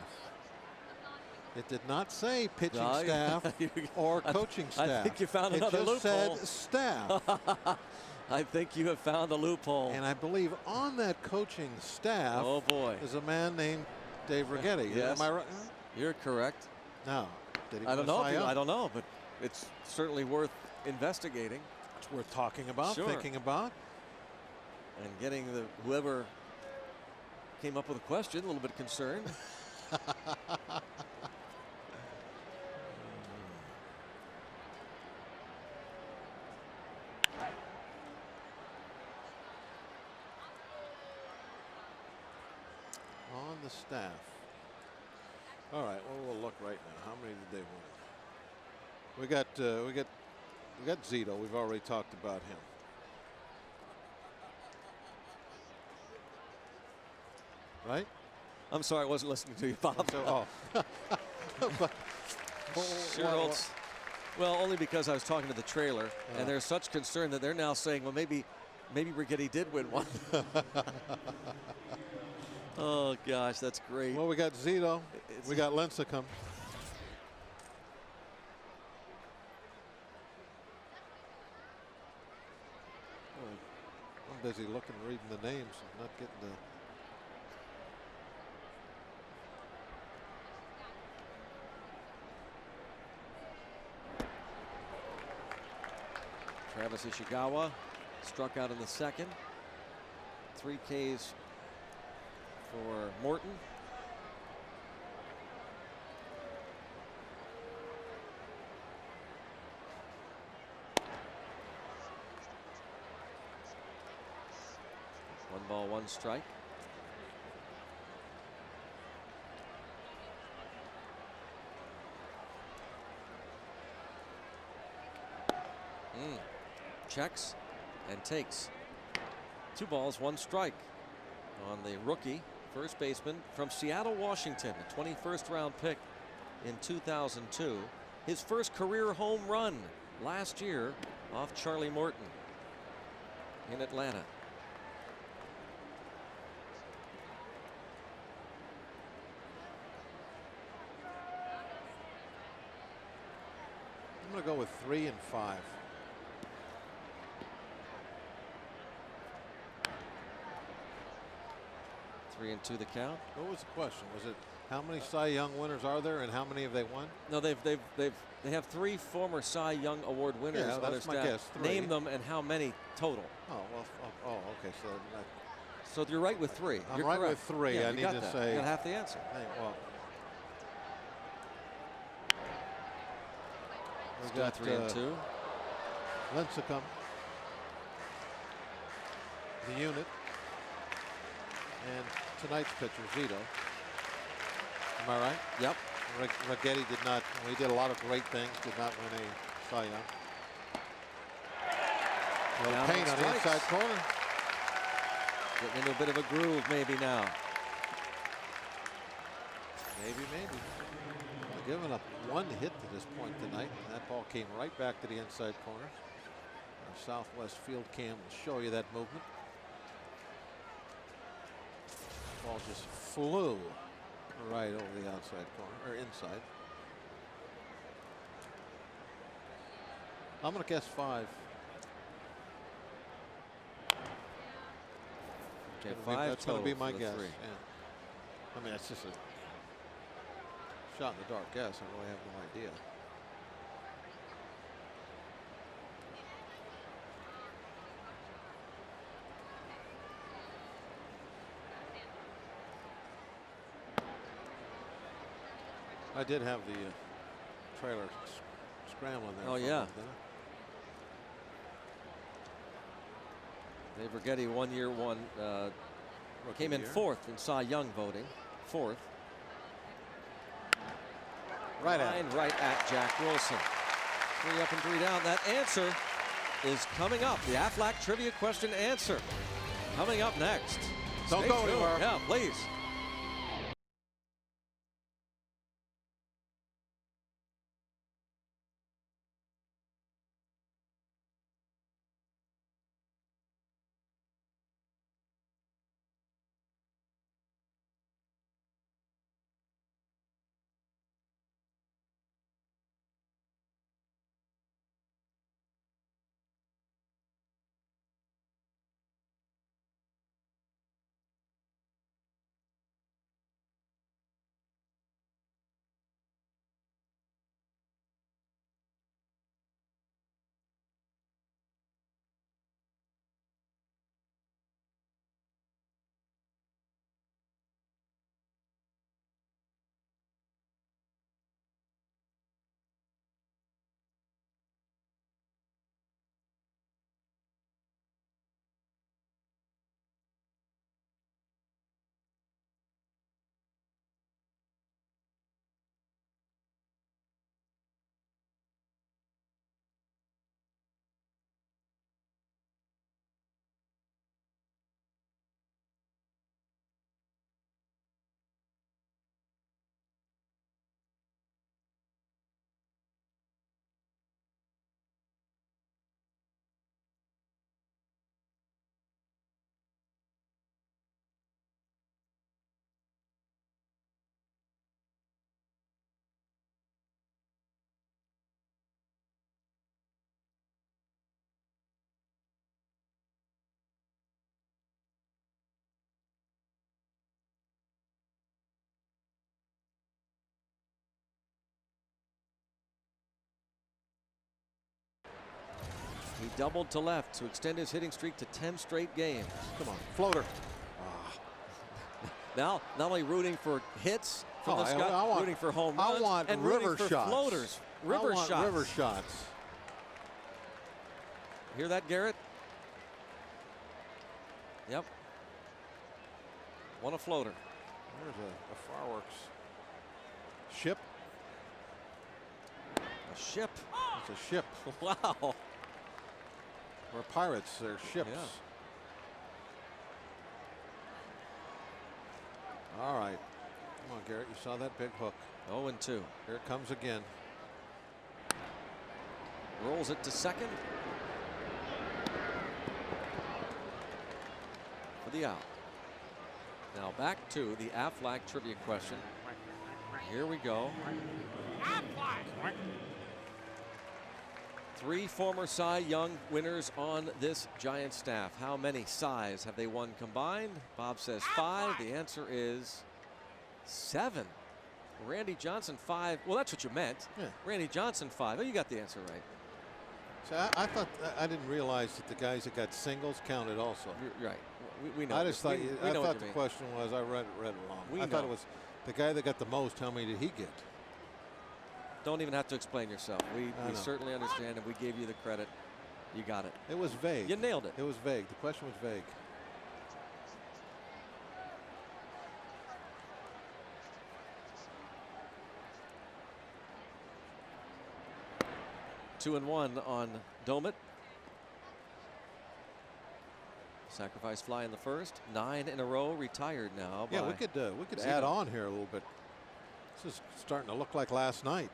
It did not say pitching staff or coaching staff. I think you found another loophole. It just said staff. I think you have found a loophole. And I believe on that coaching staff, oh boy, is a man named Dave Righetti. Yes. Am I right? You're correct. No. Did he I don't know. I don't know, but it's certainly worth investigating. It's worth talking about, sure. thinking about. And getting whoever came up with a question a little bit concerned. On the staff. All right, well, we'll look right now. How many did they win? We got Zito. We've already talked about him. Right? I'm sorry, I wasn't listening to you, Bob. So, well, only because I was talking to the trailer, and there's such concern that they're now saying, well, maybe Righetti did win one. Oh gosh, that's great. Well, we got Zito. We got Lincecum. I'm busy looking, reading the names, and not getting the. Travis Ishikawa struck out in the second. 3 Ks for Morton. One ball, 1 strike. Checks and takes. 2 balls, 1 strike on the rookie first baseman from Seattle, Washington, a 21st round pick in 2002. His first career home run last year off Charlie Morton in Atlanta. I'm going to go with 3 and 5. 3-2 the count. What was the question? Was it how many Cy Young winners are there and how many have they won? No, they have 3 former Cy Young Award winners on their staff. My guess, 3. Name them and how many total. Oh well. Okay. So you're right with 3. I'm you're right correct. with 3. Yeah, I need to say. You got half the answer. Well, we got 3 and 2. Lincecum, the unit, and tonight's pitcher Zito. Am I right? Yep. Righetti did not. He did a lot of great things. Did not win a Cy Young. A little pain on the inside corner. Getting into a bit of a groove maybe now. Maybe. Giving up 1 hit to this point tonight, and that ball came right back to the inside corner. Our Southwest field cam will show you that movement. Ball just flew right over the outside corner, or inside. I'm going to guess 5. Okay, 5 That's going to be my for the guess. 3. Yeah. I mean, that's just a shot in the dark guess. I really have no idea. I did have the trailer scrambling there. Oh yeah. Dave Righetti 1 year won. Came in 4th in Cy Young voting. 4th. Right at Line right at Jack Wilson. 3 up and 3 down. That answer is coming up. The Aflac trivia question answer coming up next. Don't Stay go tuned. anywhere. Yeah, please. He doubled to left to extend his hitting streak to 10 straight games. Come on, floater. Now, not only rooting for hits from the I Scott, want- rooting for home runs, I want and river rooting for shots. floaters. I River want shots. river shots. Hear that, Garrett? Yep. Want a floater. There's a fireworks ship. A ship. It's a ship. Wow. We're pirates. They're ships. Yeah. All right. Come on, Garrett. You saw that big hook. 0-2. Here it comes again. Rolls it to second. For the out. Now back to the Aflac trivia question. Here we go. 3 former Cy Young winners on this Giant staff. How many Cys have they won combined? Bob says 5. The answer is 7. Randy Johnson 5. Well, that's what you meant. Yeah. Randy Johnson 5. Oh, you got the answer right. So I thought I didn't realize that the guys that got singles counted also. You're right. We know. I just thought we I know thought what the you mean. question was I read it wrong. We I thought know. it was the guy that got the most. How many did he get? Don't even have to explain yourself. We know. certainly understand, and we gave you the credit. You got it. It was vague. You nailed it. It was vague. The question was vague. Two and one on Domit. Sacrifice fly in the first. 9 in a row. Retired now. Yeah, by we could Zito. add on here a little bit. This is starting to look like last night.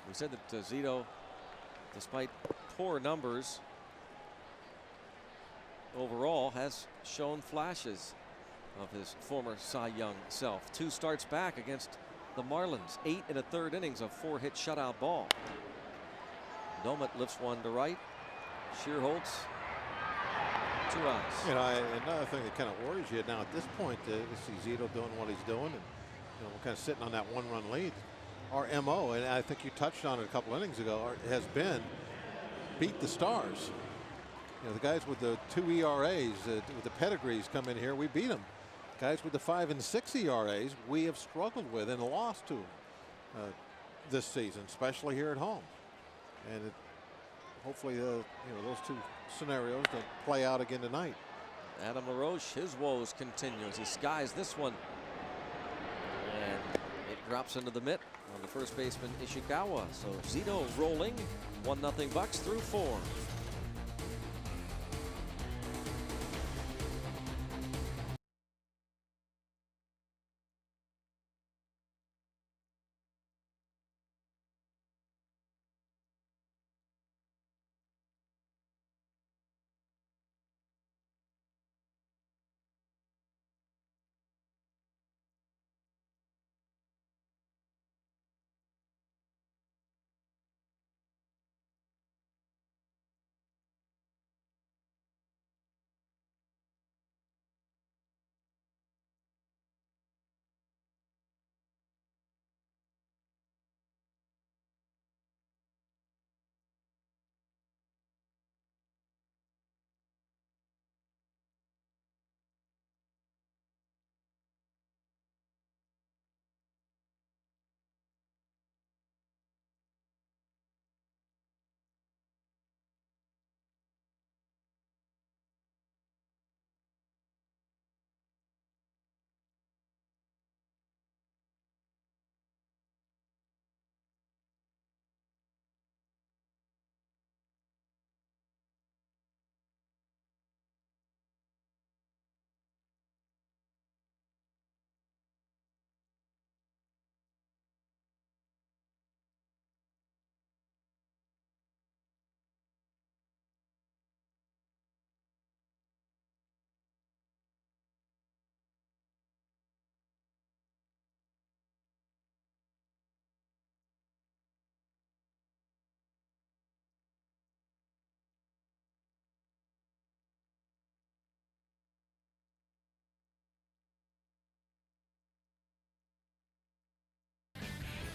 We said that Zito, despite poor numbers overall, has shown flashes of his former Cy Young self. 2 starts back against the Marlins. 8 in a third innings of 4-hit shutout ball. Domit lifts one to right. Shearholtz, 2 outs. You know, another thing that kind of worries you now at this point to see Zito doing what he's doing, and we're kind of sitting on that 1-run lead. Our MO, and I think you touched on it a couple innings ago, has been beat the stars. The guys with the 2 ERAs, with the pedigrees come in here, we beat them. Guys with the 5 and 6 ERAs, we have struggled with and lost to this season, especially here at home. And hopefully, those 2 scenarios don't play out again tonight. Adam LaRoche, his woes continue as he skies this one And it drops into the mitt on the first baseman Ishikawa. So Zito rolling. 1-0 Bucks through 4.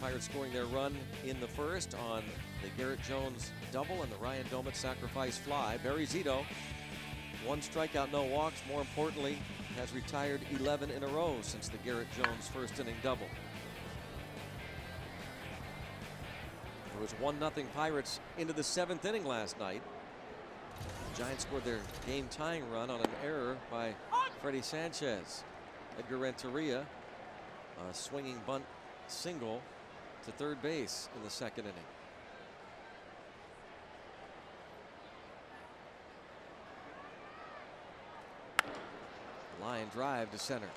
Pirates scoring their run in the first on the Garrett Jones double and the Ryan Doumit sacrifice fly. Barry Zito, 1 strikeout, no walks. More importantly, has retired 11 in a row since the Garrett Jones first inning double. It was 1-0 Pirates into the 7th inning last night. The Giants scored their game-tying run on an error by Freddie Sanchez. Edgar Renteria, a swinging bunt single to third base in the 2nd inning. Line drive to center.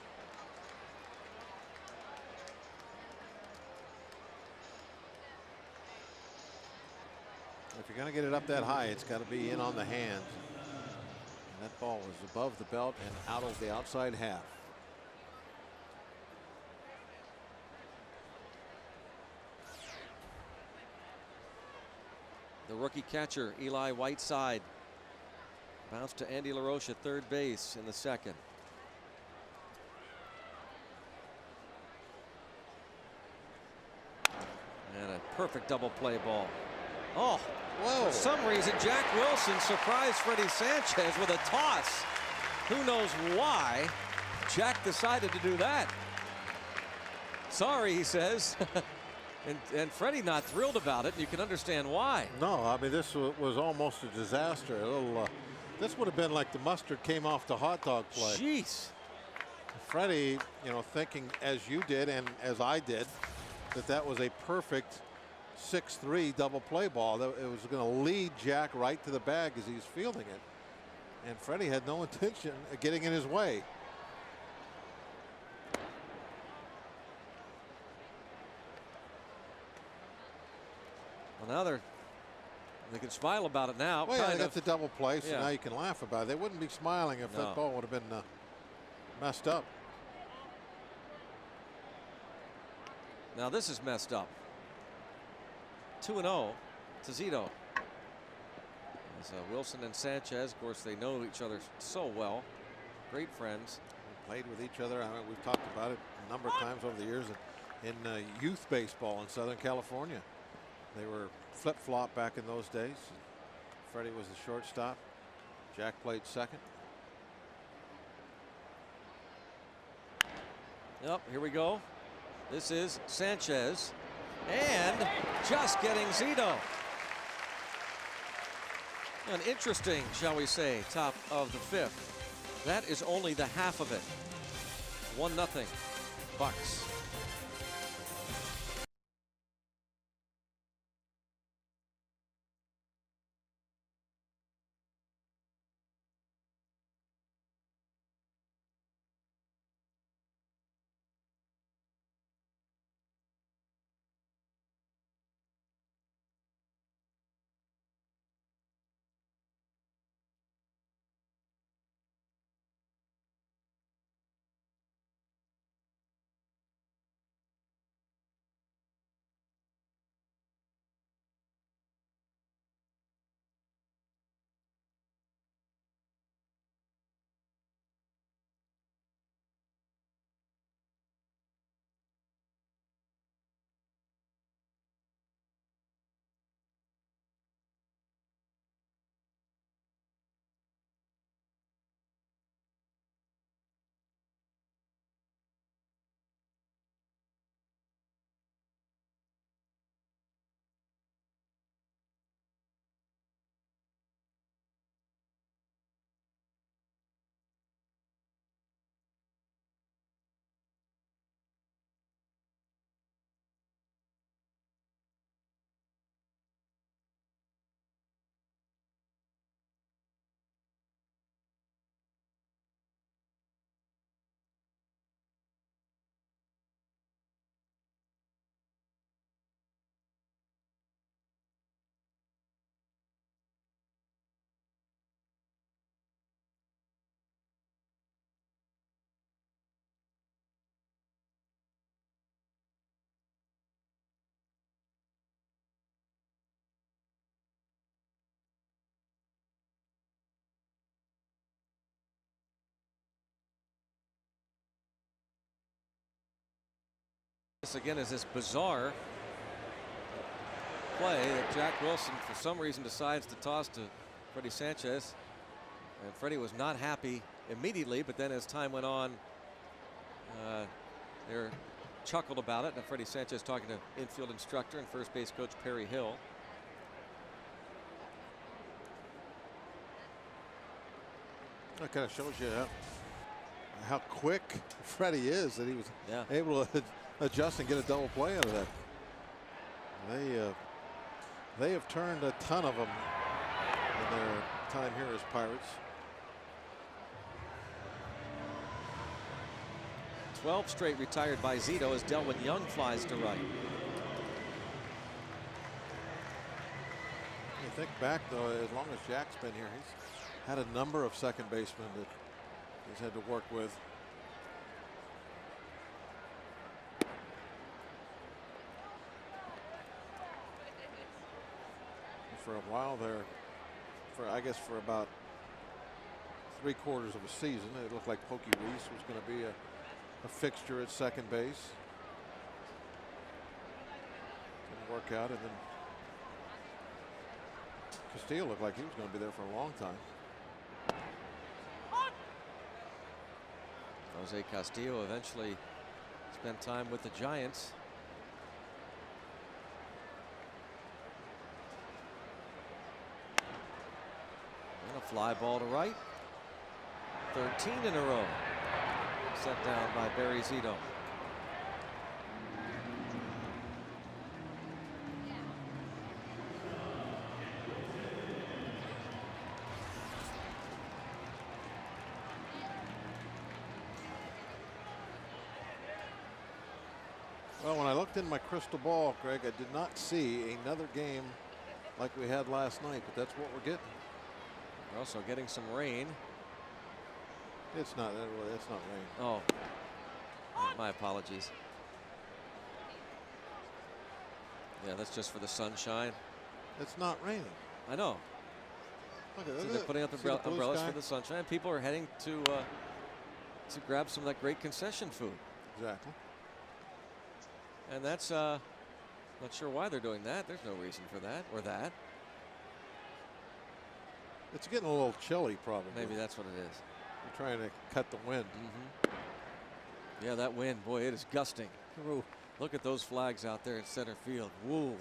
If you're going to get it up that high, it's got to be in on the hands. And that ball was above the belt and out of the outside half. The rookie catcher, Eli Whiteside, bounced to Andy LaRoche at third base in the 2nd. And a perfect double play ball. Oh, whoa. For some reason, Jack Wilson surprised Freddie Sanchez with a toss. Who knows why Jack decided to do that? Sorry, he says. And Freddie not thrilled about it. You can understand why. No, I mean, this was almost a disaster. A little. This would have been like the mustard came off the hot dog play. Jeez. Freddie, you know, thinking as you did and as I did, that was a perfect 6-3 double play ball. That it was going to lead Jack right to the bag as he's fielding it. And Freddie had no intention of getting in his way. Well, now they can smile about it now. Well, yeah, they got the double play, so yeah. now you can laugh about it. They wouldn't be smiling if that ball would have been messed up. Now this is messed up. 2-0 to Zito. As Wilson and Sanchez, of course, they know each other so well. Great friends. We played with each other. I mean, we've talked about it a number of times over the years in youth baseball in Southern California. They were flip-flop back in those days. Freddie was the shortstop. Jack played second. Yep, here we go. This is Sanchez. And just getting Zito. An interesting, shall we say, top of the 5th. That is only the half of it. 1-0 Bucks. This again is this bizarre play that Jack Wilson, for some reason, decides to toss to Freddie Sanchez. And Freddie was not happy immediately, but then as time went on, they chuckled about it. And Freddie Sanchez talking to infield instructor and first base coach Perry Hill. That kind of shows you how quick Freddie is, that he was able to adjust and get a double play out of that. They have turned a ton of them in their time here as Pirates. 12 straight retired by Zito as Delwin Young flies to right. You think back, though, as long as Jack's been here, he's had a number of second basemen that he's had to work with. For a while there, I guess for about 3/4 of a season, it looked like Pokey Reese was going to be a fixture at second base. Didn't work out, and then Castillo looked like he was going to be there for a long time. Jose Castillo eventually spent time with the Giants. And a fly ball to right. 13 in a row. Set down by Barry Zito. Well, when I looked in my crystal ball, Greg, I did not see another game like we had last night, but that's what we're getting. We're also getting some rain. It's not rain. Oh, my apologies. Yeah, that's just for the sunshine. It's not raining. I know. Look So at they're putting up the umbrellas for the sunshine. People are heading to grab some of that great concession food. Exactly. And that's not sure why they're doing that. There's no reason for that or that. It's getting a little chilly, probably. Maybe that's what it is. You're trying to cut the wind. Yeah, that wind, boy, it is gusting. Ooh, look at those flags out there in center field. Woo.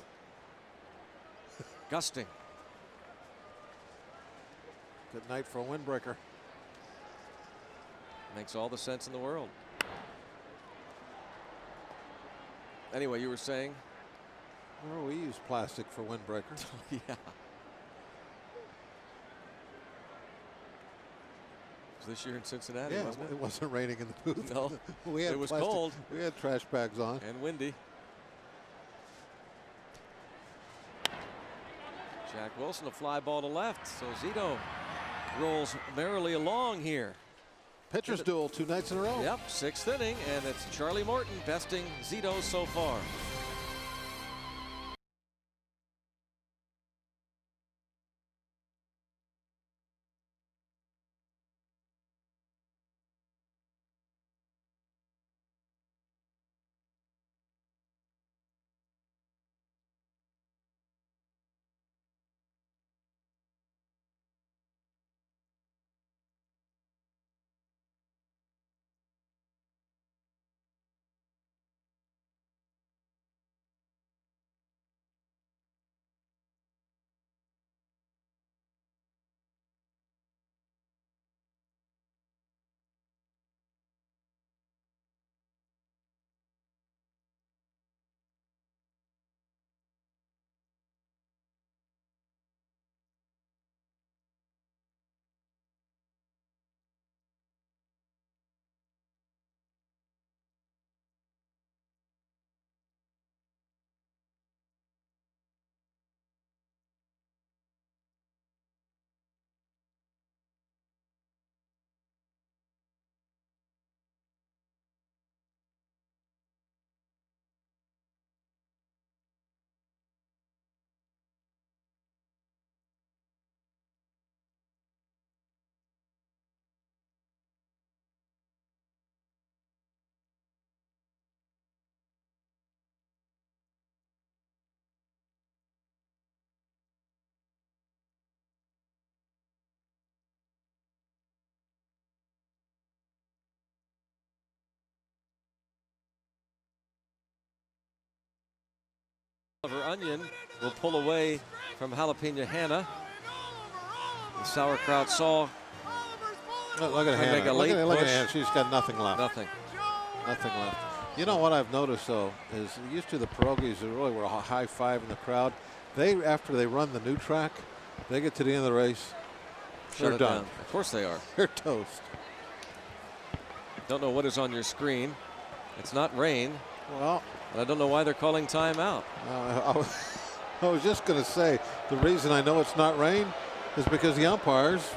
Gusting. Good night for a windbreaker. Makes all the sense in the world. Anyway, you were saying? Well, we use plastic for windbreakers. Yeah. Was this year in Cincinnati, Yeah, wasn't it? It wasn't raining in the booth. No, it was plastic. cold. We had trash bags on. And windy. Jack Wilson, a fly ball to left. So Zito rolls merrily along here. Pitcher's duel 2 nights in a row. Yep, 6th inning, and it's Charlie Morton besting Zito so far. Oliver Onion will pull away from Jalapeno Hannah. The sauerkraut saw. Look at Hannah. Look at Hannah. She's got nothing left. Nothing. Nothing left. You know what I've noticed though is used to the pierogies that really were a high five in the crowd. They, after they run the new track, they get to the end of the race, they're done. Of course they are. They're toast. Don't know what is on your screen. It's not rain. Well, I don't know why they're calling timeout. I was just going to say the reason I know it's not rain is because the umpires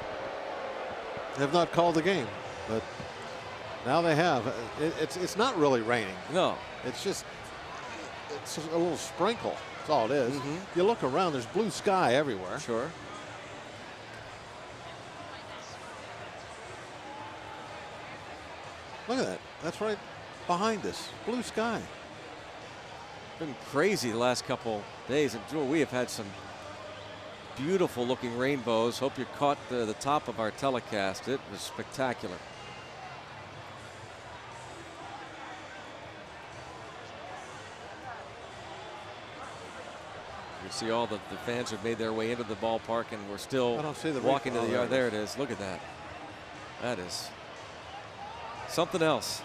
have not called the game, but now they have. It's not really raining. No, it's just a little sprinkle. That's all it is. You look around, there's blue sky everywhere. Sure. Look at that. That's right behind us. Blue sky. Been crazy the last couple days, and we have had some beautiful looking rainbows. Hope you caught the top of our telecast. It was spectacular. You see all the fans have made their way into the ballpark, and we're still walking to the yard. There it is. Look at that. That is something else.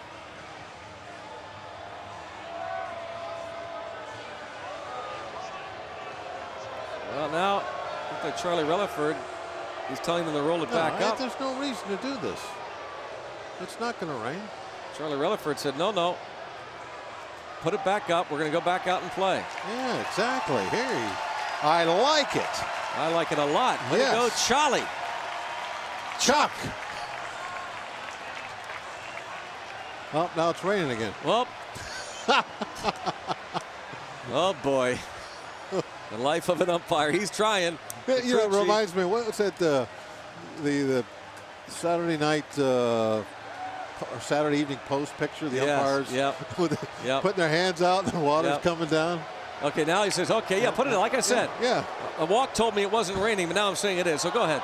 Well, now, look like Charlie Relaford, he's telling them to roll it back up. There's no reason to do this. It's not going to rain. Charlie Relaford said, no. Put it back up. We're going to go back out and play. Yeah, exactly. Here, I like it. I like it a lot. Way to go, Charlie. Chuck. Oh, now it's raining again. Well. Oh, boy. The life of an umpire. He's trying. You know, it reminds me, what's that, the Saturday night or Saturday evening Post picture, the umpires putting their hands out and the water's coming down. Okay, now he says, okay, put it in. Like I said, a walk told me it wasn't raining, but now I'm saying it is, so go ahead.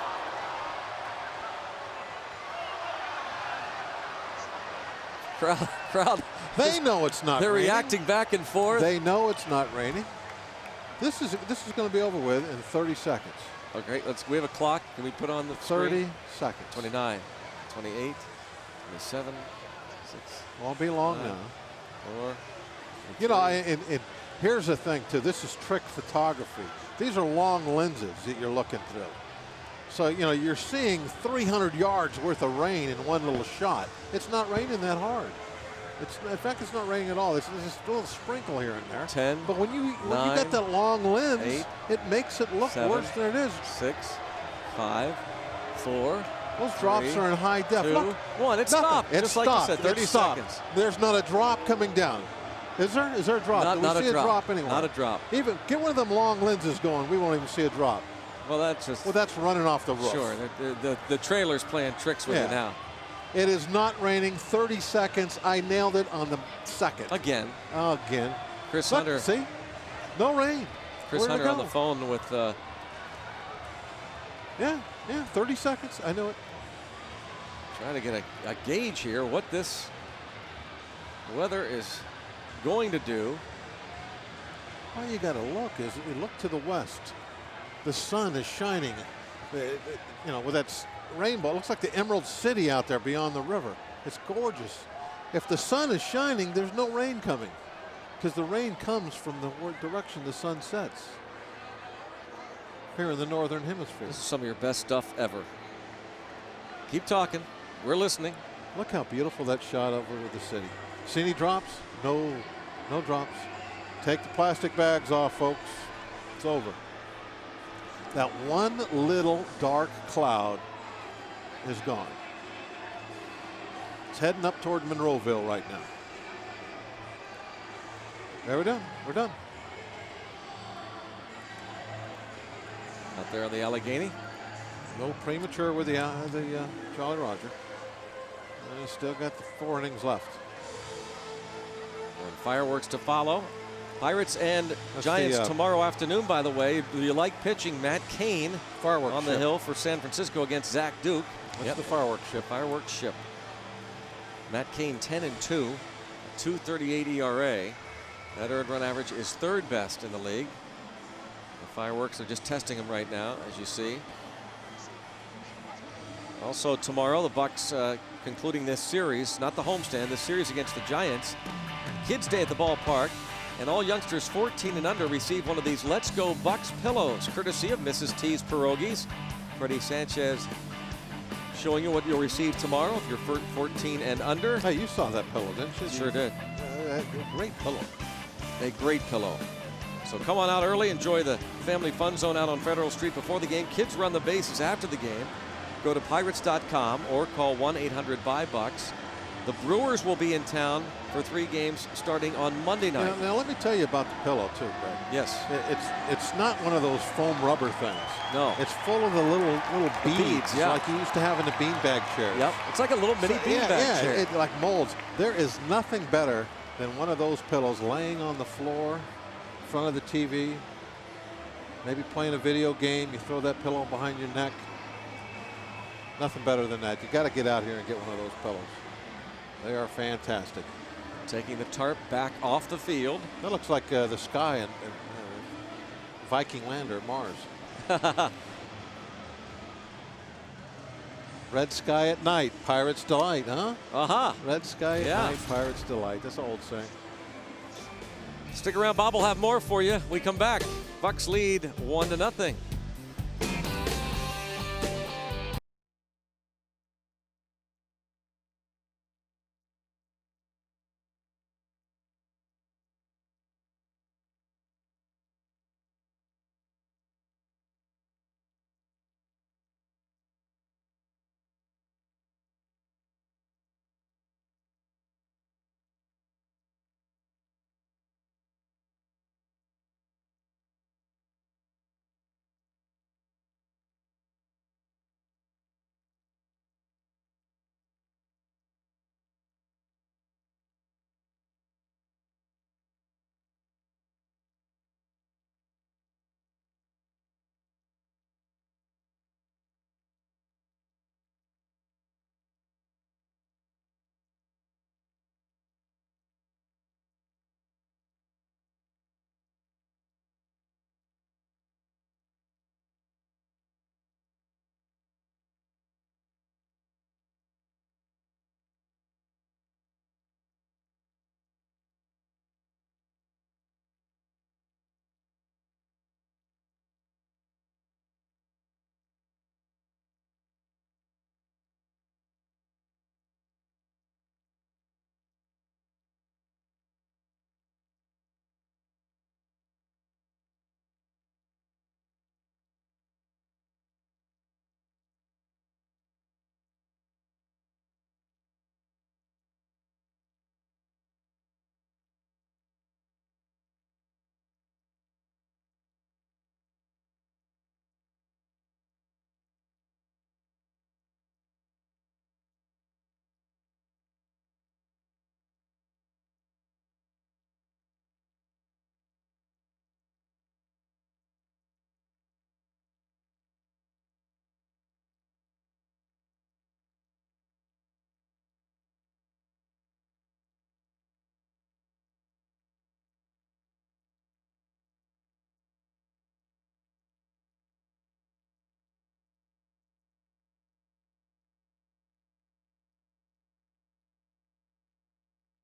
Crowd. They know it's not They're raining. reacting back and forth. They know it's not raining. This is going to be over with in 30 seconds. Okay, we have a clock. Can we put on the 30 seconds. 29, 28, 27, 6. Won't be long 9, now. 4. You know, and here's the thing too. This is trick photography. These are long lenses that you're looking through. So, you know, you're seeing 300 yards worth of rain in one little shot. It's not raining that hard. In fact, it's not raining at all. It's just a little sprinkle here and there. 10. But when you got that long lens, 8, it makes it look 7, worse than it is. 6, 5, 4. Those drops are in high def. 2, Look, 1. It stopped. It's like you said, 30 seconds. There's not a drop coming down. Is there? Is there a drop? Not Do we see a drop anywhere? Not a drop. Even get one of them long lenses going. We won't even see a drop. Well, that's just. Well, that's running off the roof. Sure. The trailer's playing tricks with it now. It is not raining. 30 seconds. I nailed it on the second. Again. Again. Chris Hunter. See? No rain. Chris Hunter on the phone with. Yeah. 30 seconds. I know it. Trying to get a gauge here what this weather is going to do. All you got to look is you look to the west. The sun is shining. You know, with that rainbow, it looks like the Emerald City out there beyond the river. It's gorgeous. If the sun is shining, there's no rain coming, because the rain comes from the direction the sun sets here in the northern hemisphere. This is some of your best stuff ever. Keep talking. We're listening. Look how beautiful that shot over with the city. See any drops? No drops. Take the plastic bags off, folks. It's over. That one little dark cloud is gone. It's heading up toward Monroeville right now. There we're done. We're done. Out there on the Allegheny. No premature with the Jolly Roger. And he's still got the 4 innings left. And fireworks to follow. Pirates and Giants tomorrow afternoon, by the way. Do you like pitching? Matt Cain on the hill for San Francisco against Zach Duke. That's the fireworks ship. Fireworks ship. Matt Cain 10-2, 2.38 ERA. That earned run average is 3rd best in the league. The Fireworks are just testing him right now, as you see. Also tomorrow, the Bucks concluding this series, not the homestand, this series against the Giants. Kids Day at the ballpark, and all youngsters 14 and under receive one of these Let's Go Bucks pillows, courtesy of Mrs. T's Pierogies. Freddie Sanchez showing you what you'll receive tomorrow if you're 14 and under. Hey, you saw that pillow, didn't you? Sure did. Great pillow. A great pillow. So come on out early, enjoy the family fun zone out on Federal Street before the game. Kids run the bases after the game. Go to Pirates.com or call 1-800-BUY-BUCKS. The Brewers will be in town for 3 games starting on Monday night. Now let me tell you about the pillow too, Greg. Yes. It's not one of those foam rubber things. No. It's full of the little beads, yeah. like you used to have in the beanbag chairs. Yep. It's like a little mini beanbag chair. It like molds. There is nothing better than one of those pillows laying on the floor in front of the TV, maybe playing a video game. You throw that pillow behind your neck. Nothing better than that. You got to get out here and get one of those pillows. They are fantastic. Taking the tarp back off the field. That looks like the sky in Viking Land or Mars. Red sky at night, Pirates delight, huh? Uh-huh. Red sky at night, Pirates delight. That's an old saying. Stick around, Bob will have more for you. We come back. Bucks lead 1-0.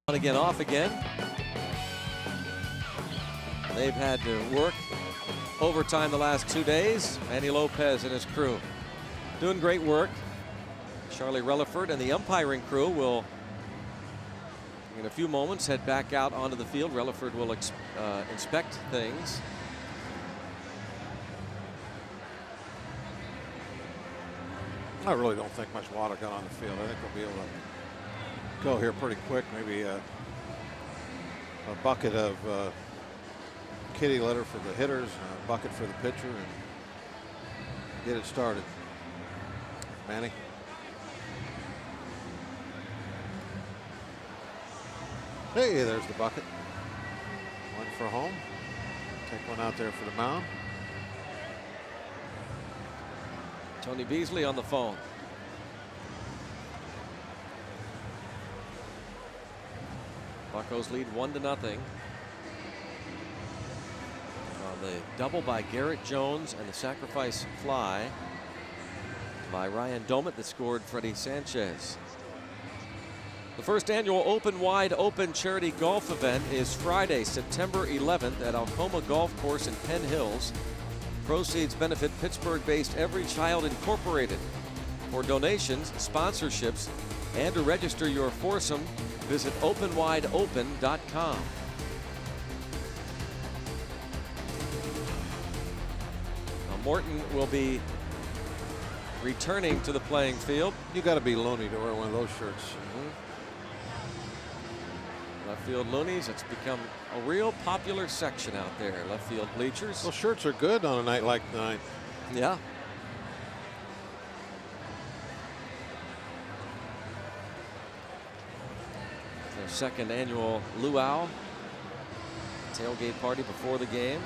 On again, off again. They've had to work overtime the last 2 days. Manny Lopez and his crew doing great work. Charlie Relaford and the umpiring crew will, in a few moments, head back out onto the field. Relaford will inspect things. I really don't think much water got on the field. I think they'll be able to go here pretty quick. Maybe a bucket of kitty litter for the hitters, and a bucket for the pitcher, and get it started. Manny. Hey, there's the bucket. One for home. Take one out there for the mound. Tony Beasley on the phone. Buccos lead 1-0. on the double by Garrett Jones and the sacrifice fly by Ryan Domit that scored Freddie Sanchez. The first annual Open Wide Open charity golf event is Friday, September 11th at Alcoma Golf Course in Penn Hills. Proceeds benefit Pittsburgh-based Every Child Incorporated. For donations, sponsorships, and to register your foursome, visit openwideopen.com. Now Morton will be returning to the playing field. You got to be loony to wear one of those shirts. Left field loonies, it's become a real popular section out there. Left field bleachers. Well, shirts are good on a night like tonight. Yeah. Their second annual luau tailgate party before the game.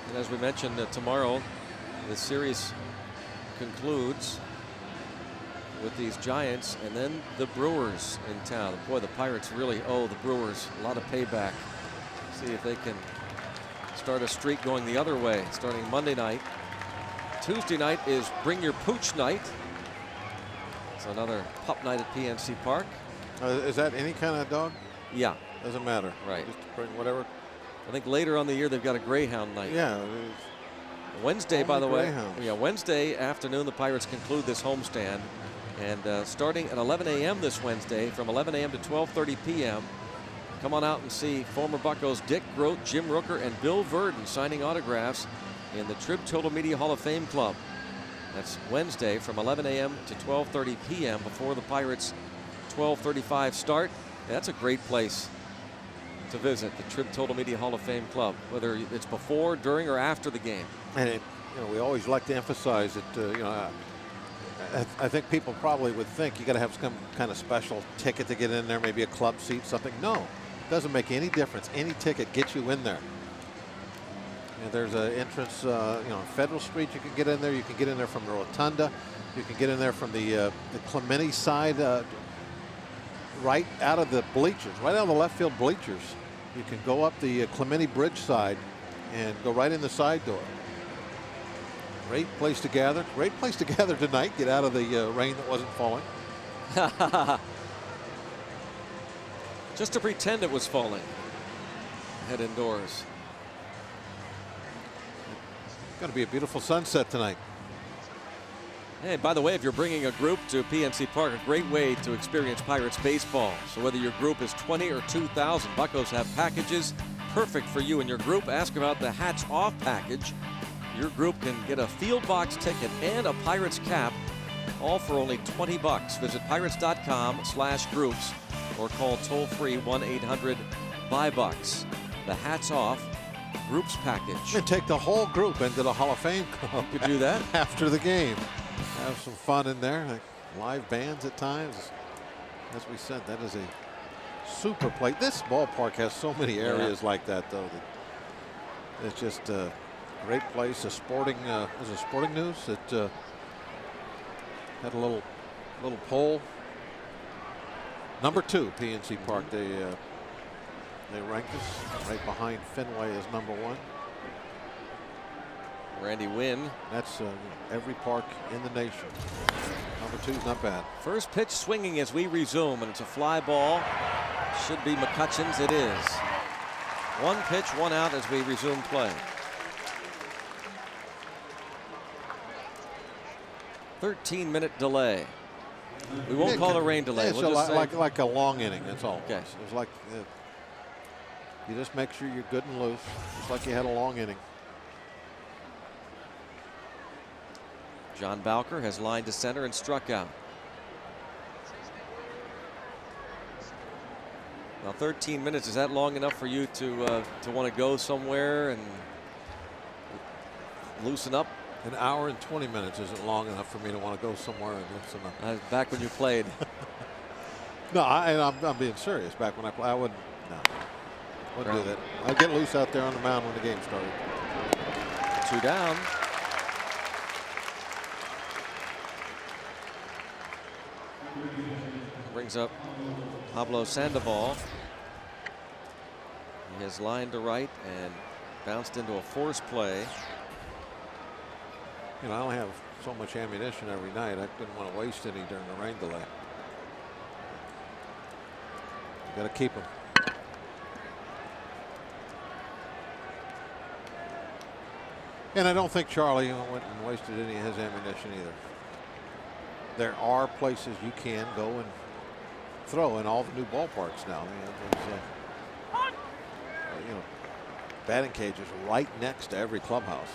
And as we mentioned, tomorrow the series concludes with these Giants and then the Brewers in town. Boy, the Pirates really owe the Brewers a lot of payback. See if they can start a streak going the other way starting Monday night. Tuesday night is Bring Your Pooch night. It's another pup night at PNC Park. Is that any kind of dog? Yeah. Doesn't matter. Right. Just bring whatever. I think later on the year they've got a Greyhound night. Yeah. Wednesday, by the way. Greyhounds. Yeah, Wednesday afternoon the Pirates conclude this homestand. And starting at 11 a.m. this Wednesday, from 11 a.m. to 12:30 p.m., come on out and see former Buccos Dick Groat, Jim Rooker, and Bill Verdon signing autographs in the Trib Total Media Hall of Fame Club. That's Wednesday from 11 a.m. to 12:30 p.m. before the Pirates' 12:35 start. That's a great place to visit, the Trib Total Media Hall of Fame Club, whether it's before, during, or after the game. And we always like to emphasize that I think people probably would think you got to have some kind of special ticket to get in there, maybe a club seat, something. No, it doesn't make any difference. Any ticket gets you in there. And there's an entrance, on Federal Street. You can get in there. You can get in there from the rotunda. You can get in there from the Clemente side, right out of the bleachers, right out of the left field bleachers. You can go up the Clemente Bridge side and go right in the side door. Great place to gather. Great place to gather tonight. Get out of the rain that wasn't falling. Just to pretend it was falling. Head indoors. Going to be a beautiful sunset tonight. Hey, by the way, if you're bringing a group to PNC Park, a great way to experience Pirates baseball. So whether your group is 20 or 2,000, Buccos have packages perfect for you and your group. Ask about the Hats Off package. Your group can get a field box ticket and a Pirates cap, all for only $20. Visit pirates.com/groups or call toll-free 1-800-BUY-BUCKS. The Hats Off Groups package. And take the whole group into the Hall of Fame Club. You could do that after the game. Have some fun in there. Like live bands at times. As we said, that is a super play. This ballpark has so many areas like that, though. That it's just a great place. A sporting, was it Sporting News that had a little poll. Number 2, PNC Park. They ranked us right behind Fenway as number 1. Randy Wynn. That's every park in the nation. Number 2 is not bad. First pitch swinging as we resume, and it's a fly ball. Should be McCutcheon's. It is. 1 pitch, 1 out as we resume play. 13-minute delay. We won't call it a rain delay. It's we'll just like a long inning. That's all. Okay. It was like you just make sure you're good and loose, just like you had a long inning. John Bowker has lined to center and struck out. Now 13 minutes, is that long enough for you to want to go somewhere and loosen up? An hour and 20 minutes isn't long enough for me to want to go somewhere and loosen up. Back when you played. No, I'm being serious. Back when I played, I wouldn't do that. I'd get loose out there on the mound when the game started. 2 down. Brings up Pablo Sandoval. He has lined to right and Bounced into a force play. You know, I only have so much ammunition every night. I didn't want to waste any during the rain delay. You got to keep them. And I don't think Charlie went and wasted any of his ammunition either. There are places you can go and throw in all the new ballparks now. You know, batting cages right next to every clubhouse.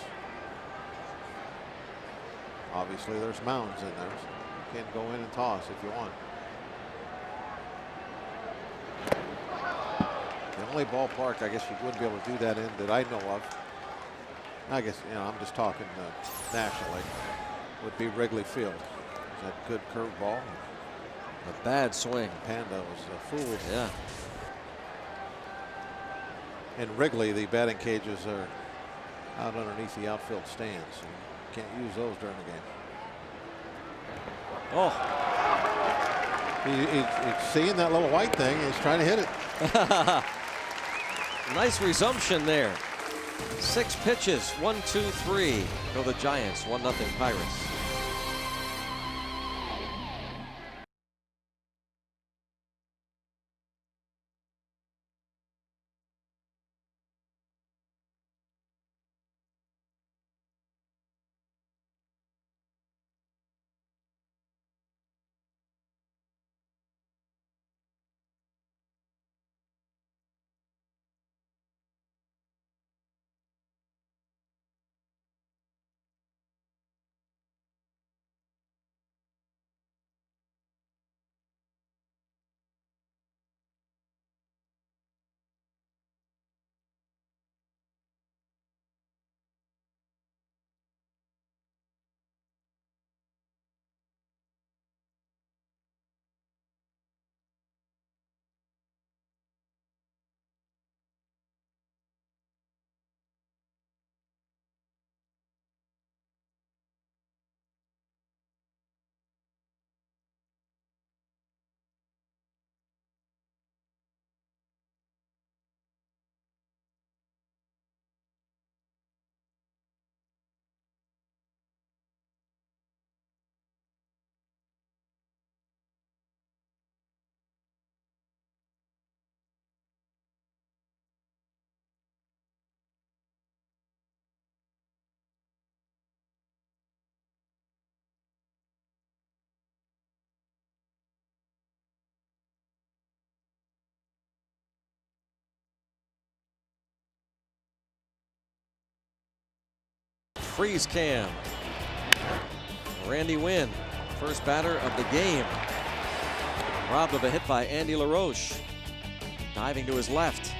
Obviously, there's mounds in there, so you can go in and toss if you want. The only ballpark I guess you wouldn't be able to do that in that I know of, I guess, you know, I'm just talking nationally, would be Wrigley Field. Is that good curveball? A bad swing. Panda was fooled. Yeah. In Wrigley, the batting cages are out underneath the outfield stands. So you can't use those during the game. Oh. He's seeing that little white thing. He's trying to hit it. Nice resumption there. 6 pitches, 1, 2, 3. Go the Giants, 1-0 Pirates. Freeze cam. Randy Wynn, first batter of the game. Robbed of a hit by Andy LaRoche. Diving to his left.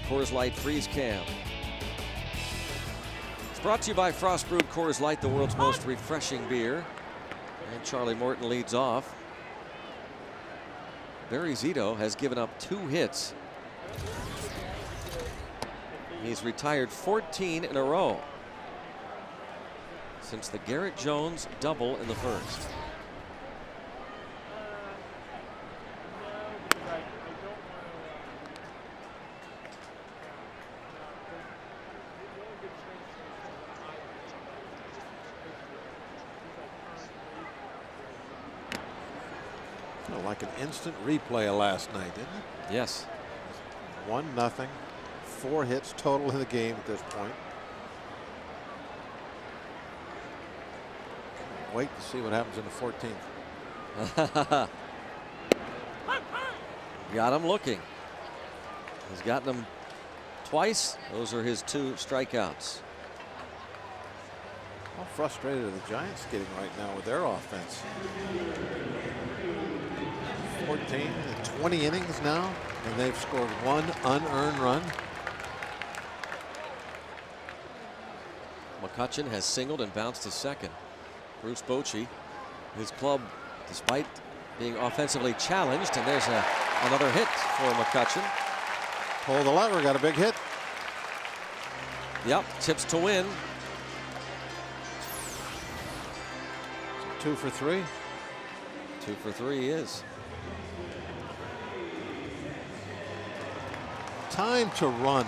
Coors Light freeze cam. It's brought to you by Frost Brewed Coors Light, the world's most refreshing beer. And Charlie Morton leads off. Barry Zito has given up 2 hits. He's retired 14 in a row since the Garrett Jones double in the first. Felt like an instant replay of last night, didn't it? Yes. 1-0. 4 hits total in the game at this point. Can't wait to see what happens in the 14th. Got him looking. He's gotten them twice. Those are his 2 strikeouts. How frustrated are the Giants getting right now with their offense? 14 and 20 innings now, and they've scored 1 unearned run. McCutchen has singled and bounced to second. Bruce Bochy, his club, despite being offensively challenged, and there's another hit for McCutchen. Pull the lever, got a big hit. Yep, tips to win. So 2 for 3. 2 for 3 he is. Time to run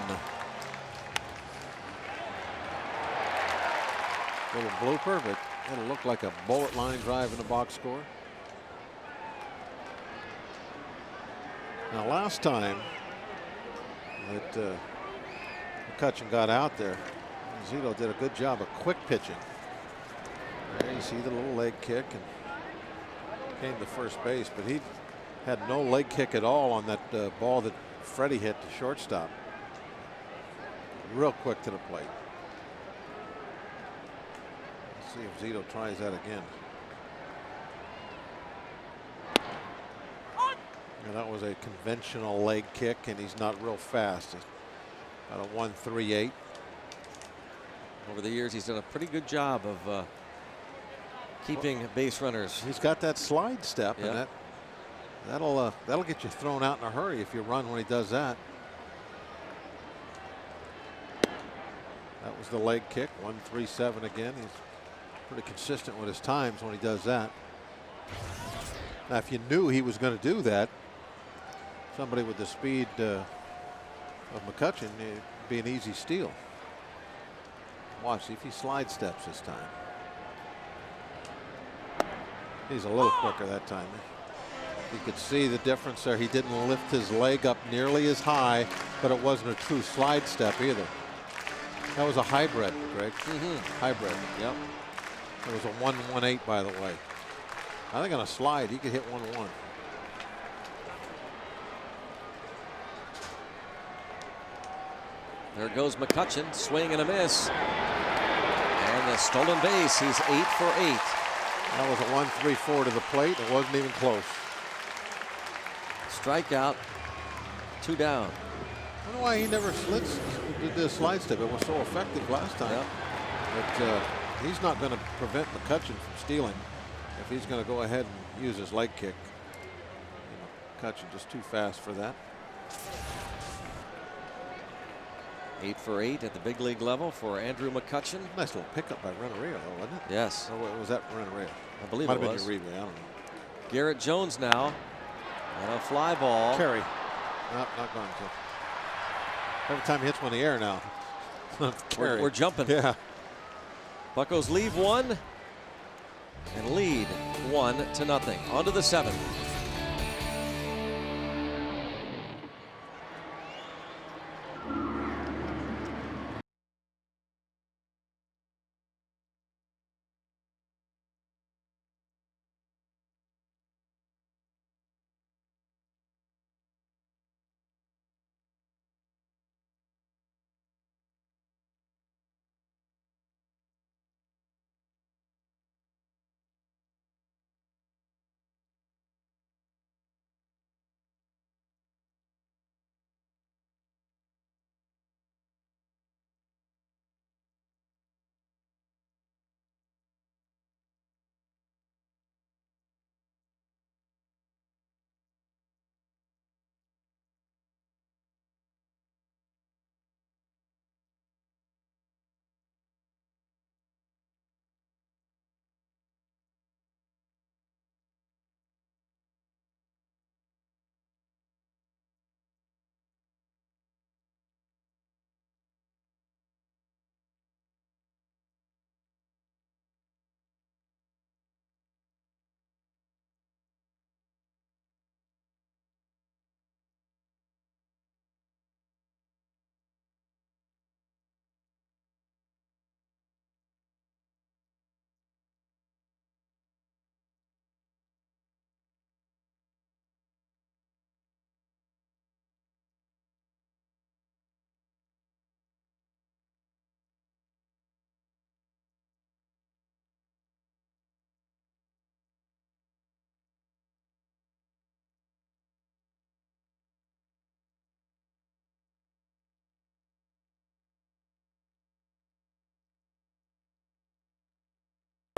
Little blooper, but it'll look like a bullet line drive in the box score. Now, last time that McCutcheon got out there, Zito did a good job of quick pitching. There you see the little leg kick and came to first base, but he had no leg kick at all on that ball that Freddie hit to shortstop. Real quick to the plate. Let's see if Zito tries that again. And that was a conventional leg kick, and he's not real fast. About a 1.38. Over the years, he's done a pretty good job of keeping base runners. He's got that slide step, Yep. and that'll get you thrown out in a hurry if you run when he does that. That was the leg kick, 1.37 again. He's pretty consistent with his times when he does that. Now, if you knew he was going to do that, somebody with the speed of McCutcheon, it'd be an easy steal. Watch, see if he slide steps this time. He's a little quicker that time. You could see the difference there. He didn't lift his leg up nearly as high, but it wasn't a true slide step either. That was a hybrid, Greg. Hybrid. Yep. It was a 1.18, by the way. I think on a slide he could hit 1.1. There goes McCutcheon, swing and a miss. And the stolen base, he's 8 for 8. That was a 1.34 to the plate. It wasn't even close. Strikeout, 2 down. I don't know why he never did the slide step. It was so effective last time. Yep. But he's not going to prevent McCutcheon from stealing if he's going to go ahead and use his leg kick. McCutcheon just too fast for that. 8 for 8 at the big league level for Andrew McCutcheon. Nice little pickup by Renneria, though, wasn't it? Yes. Or was that Renneria? I believe Might it have was. been Uribe, I don't know. Garrett Jones now. And a fly ball. Carey. Nope, not going to. Every time he hits one in the air now. We're jumping. Yeah. Buccos leave one and lead 1-0. On to the 7th.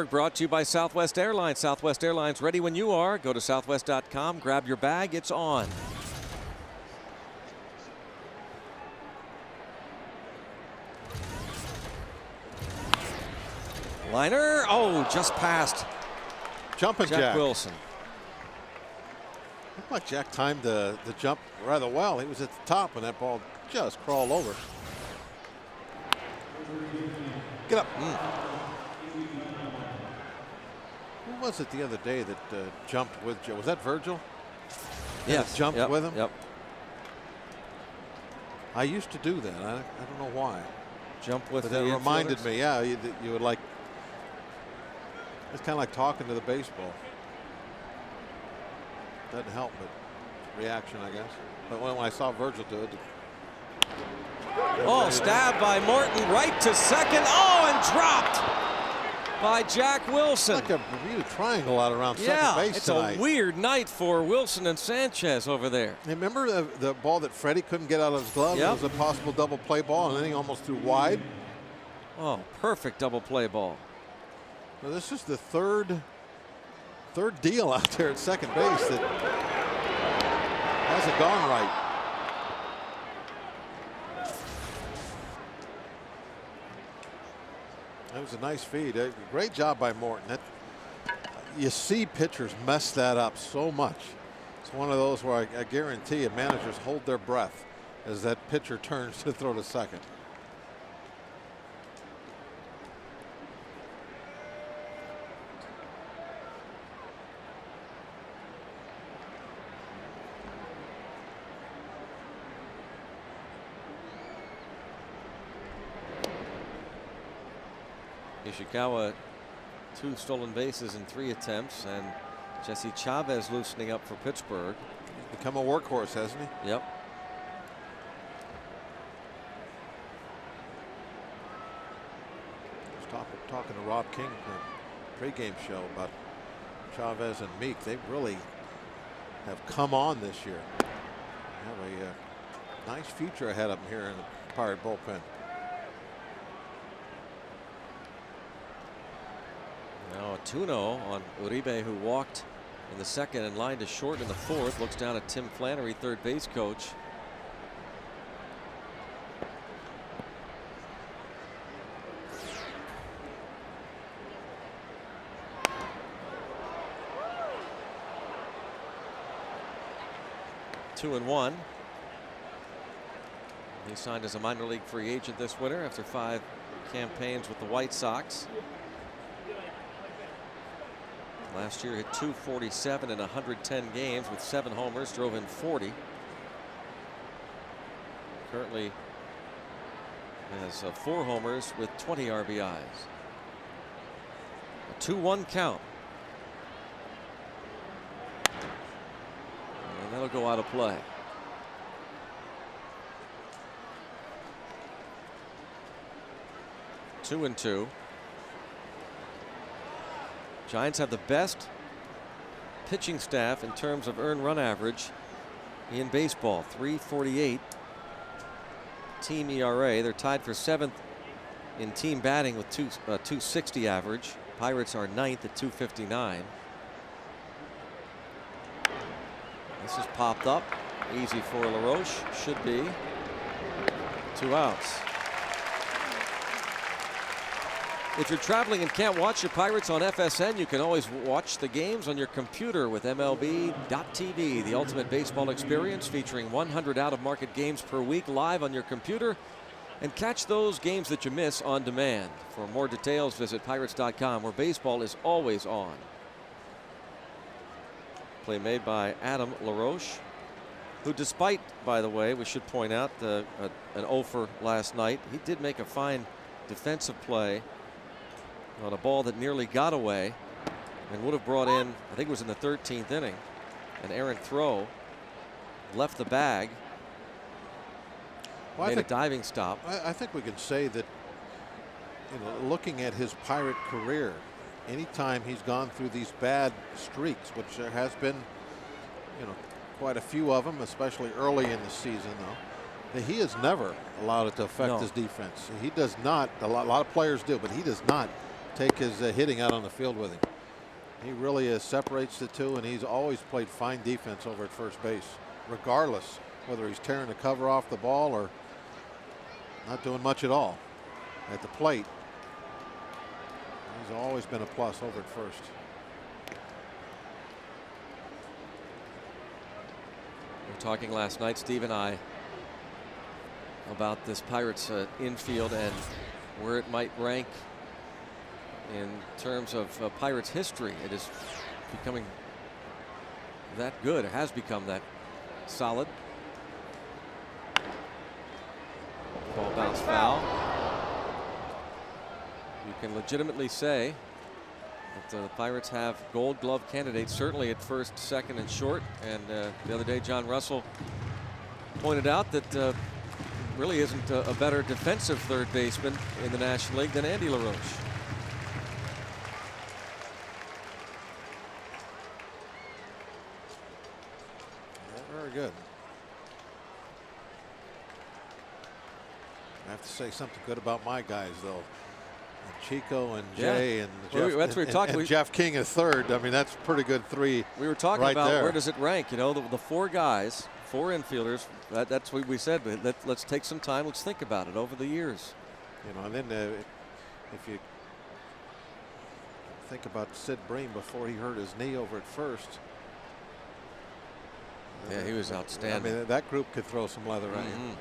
Brought to you by Southwest Airlines. Southwest Airlines, ready when you are. Go to southwest.com, grab your bag, it's on. Liner, oh, just past Jumping Jack Wilson. Looked like Jack timed the jump rather well. He was at the top when that ball just crawled over. Get up. was it the other day that jumped with Joe? Was that Virgil? Yes. Jumped with him? Yep. I used to do that. I don't know why. Jump with but the that reminded infielders? me, yeah, you would like, it's kind of like talking to the baseball. Doesn't help, but reaction, I guess. But when I saw Virgil do it. Oh, stabbed by Morton right to second. Oh, and dropped by Jack Wilson. Like a Bermuda Triangle out around second base it's tonight. a weird night for Wilson and Sanchez over there. Remember the ball that Freddie couldn't get out of his glove? Yep. It was a possible double play ball, and then he almost threw wide. Oh, perfect double play ball. Well, this is the third deal out there at second base that hasn't gone right. That was a nice feed. Great job by Morton. You see pitchers mess that up so much. It's one of those where I guarantee you managers hold their breath as that pitcher turns to throw to second. Ishikawa 2 stolen bases in 3 attempts, and Jesse Chavez loosening up for Pittsburgh. He's become a workhorse, hasn't he? Yep. I was talking to Rob King in the pregame show about Chavez and Meek. They really have come on this year. They have a nice future ahead of them here in the Pirate bullpen. Now Tuno on Uribe, who walked in the second and lined to short in the fourth. Looks down at Tim Flannery, third base coach. Two and one. He signed as a minor league free agent this winter after 5 campaigns with the White Sox. Last year hit .247 in 110 games with 7 homers, drove in 40. Currently has 4 homers with 20 RBIs. A 2-1 count. And that'll go out of play. Two and two. Giants have the best pitching staff in terms of earned run average in baseball. 3.48 team ERA. They're tied for 7th in team batting with 260 average. Pirates are 9th at 259. This is popped up. Easy for LaRoche. Should be 2 outs. If you're traveling and can't watch your Pirates on FSN, you can always watch the games on your computer with MLB.tv, the ultimate baseball experience, featuring 100 out-of-market games per week live on your computer. And catch those games that you miss on demand. For more details, visit Pirates.com, where baseball is always on. Play made by Adam LaRoche, who, despite, by the way, we should point out, an 0 for last night, he did make a fine defensive play on a ball that nearly got away and would have brought in, I think it was in the 13th inning, an errant throw, left the bag, made a diving stop. I think we can say that, looking at his Pirate career, anytime he's gone through these bad streaks, which there has been, quite a few of them, especially early in the season, though, that he has never allowed it to affect his defense. He does not. A lot of players do, but he does not take his hitting out on the field with him. He really separates the two, and he's always played fine defense over at first base, regardless whether he's tearing the cover off the ball or not doing much at all at the plate. He's always been a plus over at first. We were talking last night, Steve and I, about this Pirates infield and where it might rank in terms of Pirates history. It is becoming that good. It has become that solid. Ball bounce foul. You can legitimately say that the Pirates have Gold Glove candidates, certainly at first, second, and short. And the other day, John Russell pointed out that really isn't a better defensive third baseman in the National League than Andy LaRoche. Very good. I have to say something good about my guys, though. And Chico and Jay and Jeff King at third. I mean, that's a pretty good three. We were talking right about there. Where does it rank? You know, the four guys, four infielders. That's what we said. But let's take some time. Let's think about it over the years. You know, and then if you think about Sid Bream before he hurt his knee over at first. Yeah, he was outstanding. I mean, that group could throw some leather at you.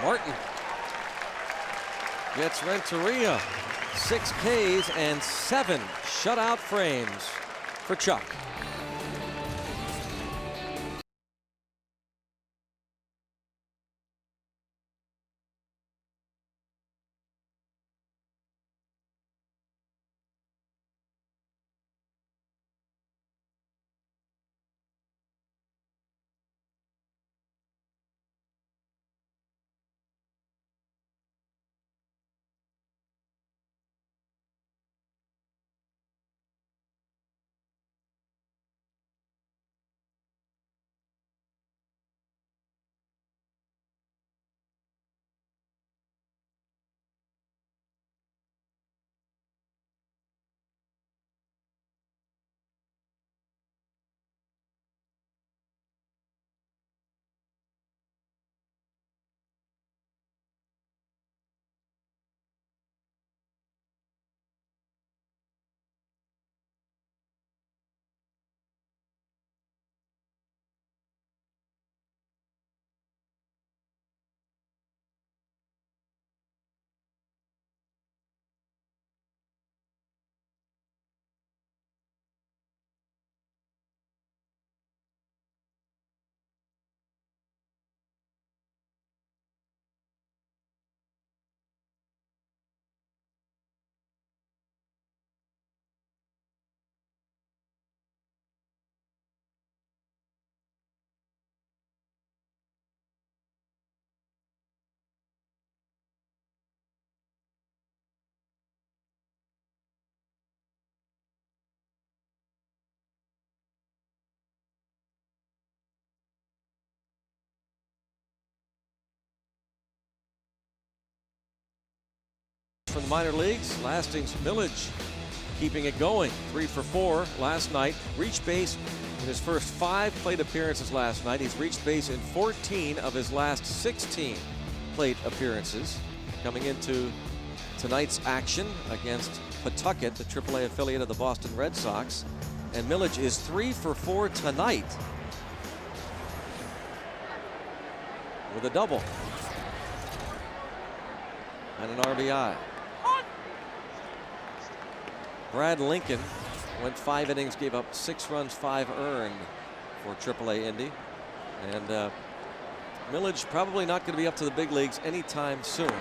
Martin gets Renteria. 6 Ks and 7 shutout frames for Chuck. From the minor leagues, Lasting's Millage keeping it going. 3 for 4 last night. Reached base in his first 5 plate appearances last night. He's reached base in 14 of his last 16 plate appearances. Coming into tonight's action against Pawtucket, the AAA affiliate of the Boston Red Sox. And Millage is 3 for 4 tonight with a double and an RBI. Brad Lincoln went 5 innings, gave up 6 runs, 5 earned for AAA Indy. And Millage probably not going to be up to the big leagues anytime soon.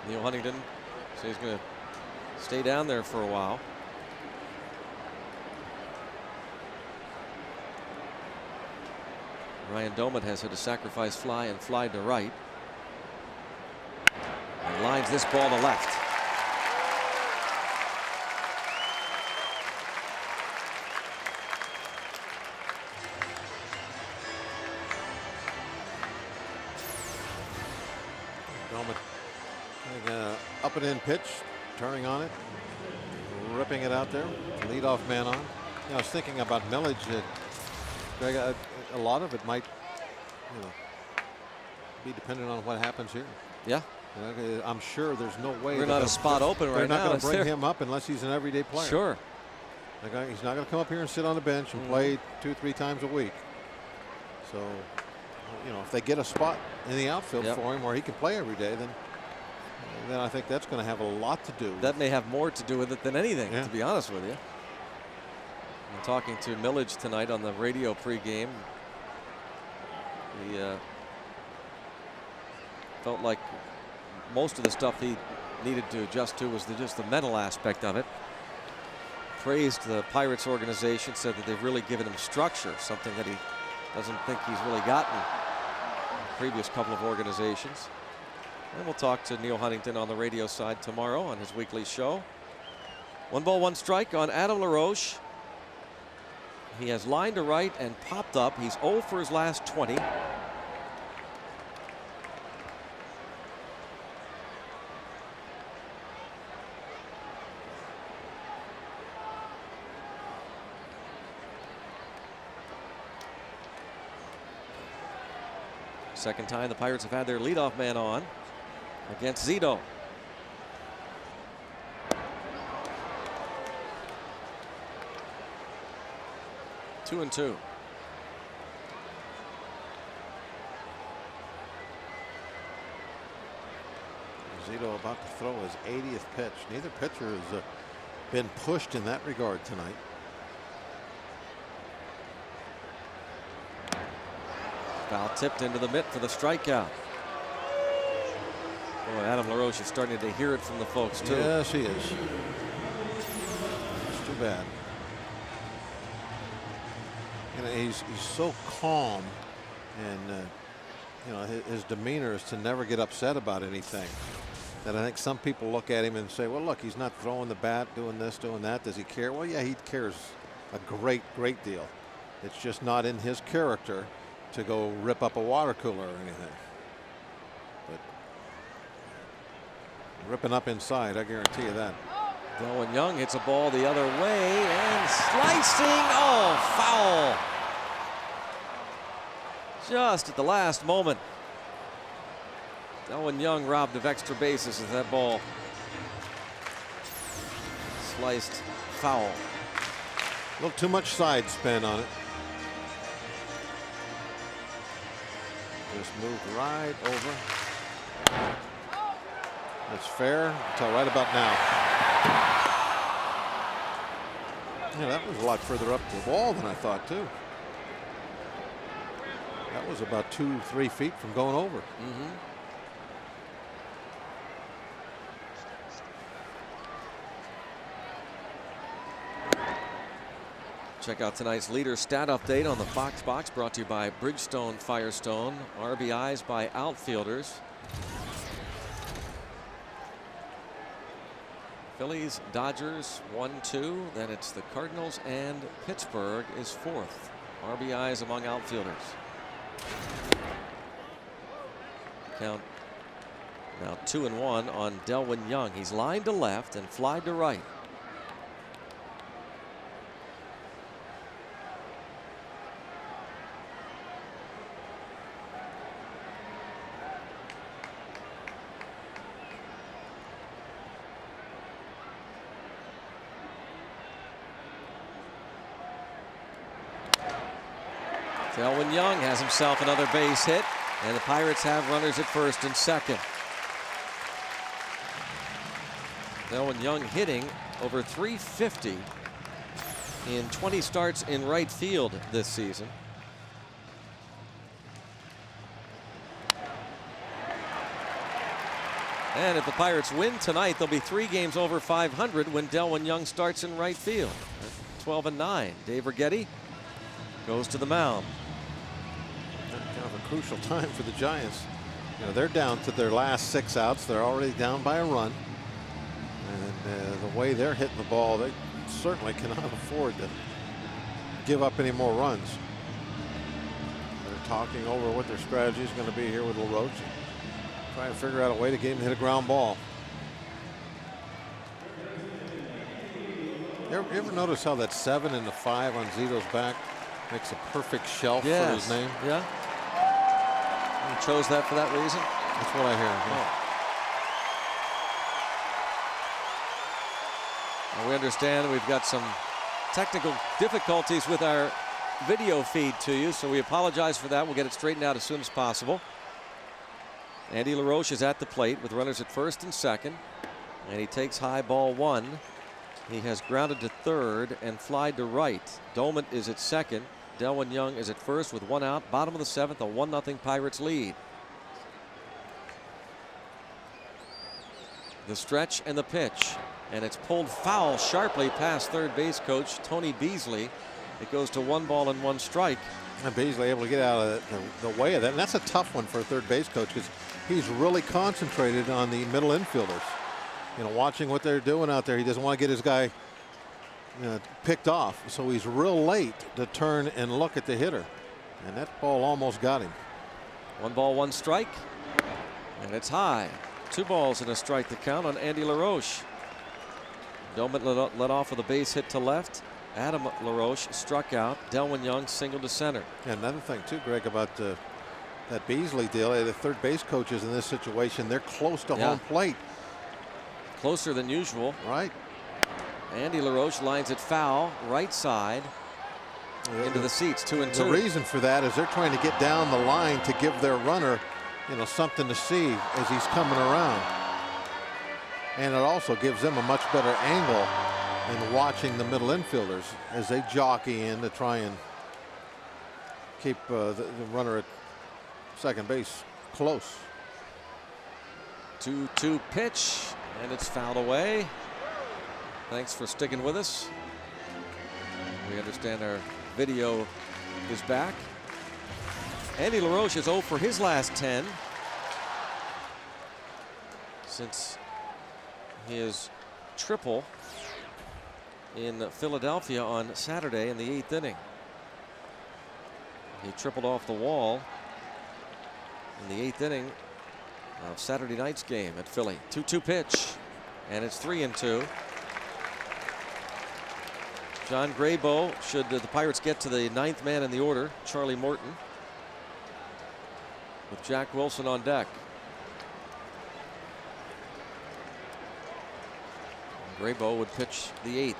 Neil Huntington says he's going to stay down there for a while. Ryan Doman has hit a sacrifice fly and fly to right. And lines this ball to left. Doman up and in pitch, turning on it, ripping it out there. Leadoff man on. I was thinking about Millage. Greg, a lot of it might, be dependent on what happens here. Yeah. I'm sure there's no way. We're not a spot open right now. They're not going to bring him up unless he's an everyday player. Sure. He's not going to come up here and sit on the bench and play 2-3 times a week. So, you know, if they get a spot in the outfield Yep. for him where he can play every day, then I think that's going to have a lot to do. That may have more to do with it than anything, Yeah. to be honest with you. I'm talking to Millage tonight on the radio pregame. He felt like most of the stuff he needed to adjust to was just the mental aspect of it. Praised the Pirates organization, said that they've really given him structure, something that he doesn't think he's really gotten in the previous couple of organizations. And we'll talk to Neil Huntington on the radio side tomorrow on his weekly show. 1 ball, 1 strike on Adam LaRoche. He has lined to right and popped up. He's 0 for his last 20. Second time the Pirates have had their leadoff man on against Zito. Two and two. Zito about to throw his 80th pitch. Neither pitcher has been pushed in that regard tonight. Foul tipped into the mitt for the strikeout. Boy, Adam LaRoche is starting to hear it from the folks too. Yes, he is. It's too bad. You know, he's so calm, and you know, his demeanor is to never get upset about anything. That I think some people look at him and say, well, look, he's not throwing the bat, doing this, doing that. Does he care? Well, yeah, he cares a great deal. It's just not in his character to go rip up a water cooler or anything. But ripping up inside, I guarantee you that. Delwyn Young hits a ball the other way and slicing. Oh, foul. Just at the last moment. Delwyn Young robbed of extra bases as that ball sliced foul. A little too much side spin on it. Just moved right over. It's fair until right about now. Yeah, that was a lot further up the wall than I thought, too. That was about 2-3 feet from going over. Mm-hmm. Check out tonight's leader stat update on the Fox Box, brought to you by Bridgestone Firestone. RBIs by outfielders. Phillies, Dodgers 1-2. Then it's the Cardinals, and Pittsburgh is 4th. RBIs among outfielders. Count now 2-1 on Delwyn Young. He's lined to left and flied to right. Delwyn Young has himself another base hit, and the Pirates have runners at first and second. Delwyn Young hitting over .350 in 20 starts in right field this season. And if the Pirates win tonight, they'll be 3 games over 500 when Delwyn Young starts in right field. 12-9. Dave Righetti goes to the mound. Kind of a crucial time for the Giants. You know, they're down to their last 6 outs. They're already down by a run. And the way they're hitting the ball, they certainly cannot afford to give up any more runs. They're talking over what their strategy is going to be here with LaRoche. Trying to figure out a way to get him to hit a ground ball. You ever notice how that 7 and the 5 on Zito's back makes a perfect shelf for his name? Yeah. He chose that for that reason? That's what I hear. Yeah. Well, we understand we've got some technical difficulties with our video feed to you, so we apologize for that. We'll get it straightened out as soon as possible. Andy LaRoche is at the plate with runners at first and second, and he takes high ball one. He has grounded to third and flied to right. Domet is at second. Delwyn Young is at first with one out. Bottom of the seventh, a 1-0 Pirates lead. The stretch and the pitch, and it's pulled foul sharply past third base coach Tony Beasley. It goes to 1 ball and 1 strike. And Beasley able to get out of the way of that. And that's a tough one for a third base coach because he's really concentrated on the middle infielders. You know, watching what they're doing out there. He doesn't want to get his guy picked off. So he's real late to turn and look at the hitter. And that ball almost got him. 1 ball, 1 strike. And it's high. 2 balls and a strike to count on Andy LaRoche. Domet led off with a base hit to left. Adam LaRoche struck out. Delwyn Young singled to center. And another thing too, Greg, about that Beasley deal, the third base coaches in this situation, they're close to home plate. Closer than usual. Right. Andy LaRoche lines it foul, right side, into the seats, 2-2. The reason for that is they're trying to get down the line to give their runner, something to see as he's coming around. And it also gives them a much better angle in watching the middle infielders as they jockey in to try and keep the runner at second base close. 2-2 pitch, and it's fouled away. Thanks for sticking with us. We understand our video is back. Andy LaRoche is 0 for his last 10 since his triple in Philadelphia on Saturday in the 8th inning. He tripled off the wall in the 8th inning of Saturday night's game at Philly. 2-2 pitch, and it's 3-2. John Graybo, should the Pirates get to the 9th man in the order, Charlie Morton, with Jack Wilson on deck. Graybo would pitch the 8th.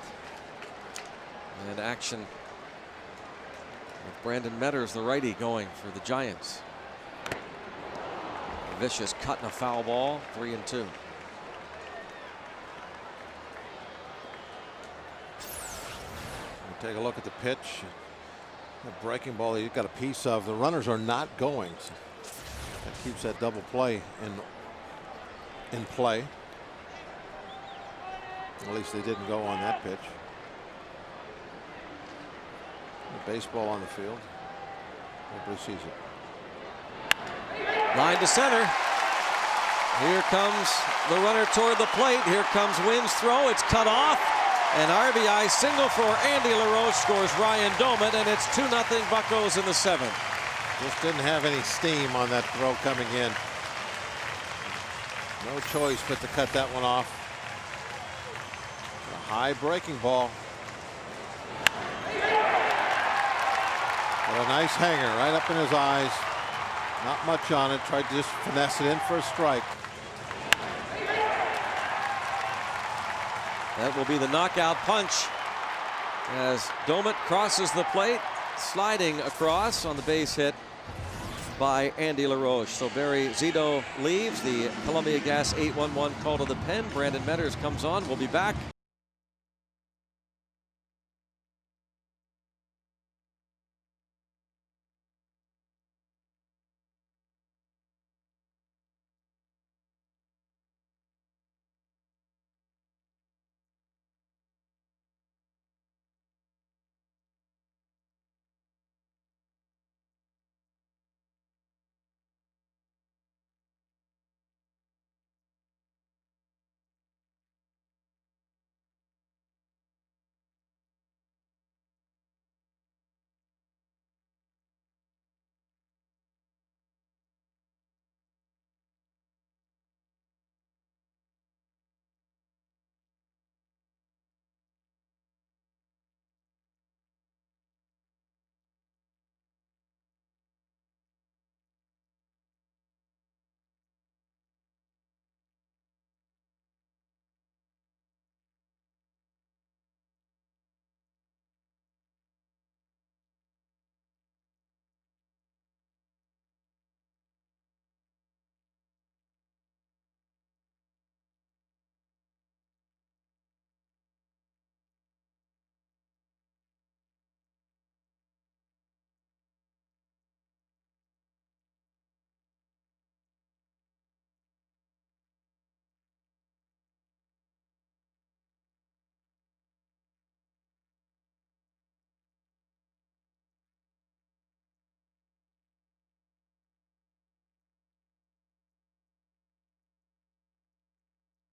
And action with Brandon Metters, the righty, going for the Giants. A vicious cut and a foul ball, 3-2. Take a look at the pitch. The breaking ball you've got a piece of. The runners are not going. So that keeps that double play in play. At least they didn't go on that pitch. The baseball on the field. Nobody sees it. Line to center. Here comes the runner toward the plate. Here comes Wynn's throw. It's cut off. An RBI single for Andy LaRoche, scores Ryan Domet, and it's 2-0 Buccos in the 7th. Just didn't have any steam on that throw coming in. No choice but to cut that one off. A high breaking ball. But a nice hanger right up in his eyes. Not much on it. Tried to just finesse it in for a strike. That will be the knockout punch as Domet crosses the plate, sliding across on the base hit by Andy LaRoche. So Barry Zito leaves. The Columbia Gas 811 call to the pen. Brandon Metters comes on. We'll be back.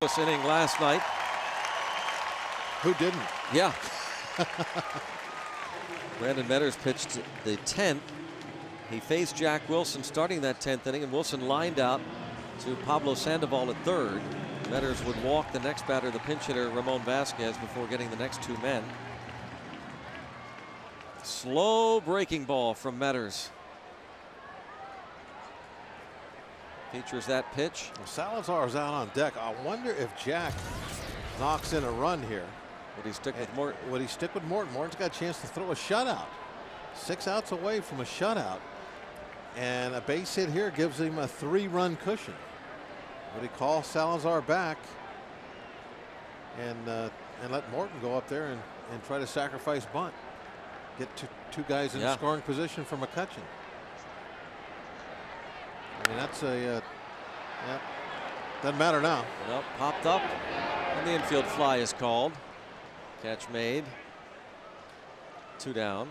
This inning last night. Who didn't? Yeah. Brandon Metters pitched the 10th. He faced Jack Wilson starting that 10th inning, and Wilson lined out to Pablo Sandoval at third. Metters would walk the next batter, the pinch hitter Ramon Vasquez, before getting the next two men. Slow breaking ball from Metters. Features that pitch. Well, Salazar's out on deck. I wonder if Jack knocks in a run here. Would he stick with Morton? Would he stick with Morton? Morton's got a chance to throw a shutout. 6 outs away from a shutout. And a base hit here gives him a 3-run cushion. Would he call Salazar back and let Morton go up there and try to sacrifice bunt? Get two guys in scoring position for McCutchen. I mean, that's a doesn't matter now. Nope, popped up, and the infield fly is called. Catch made. 2 down.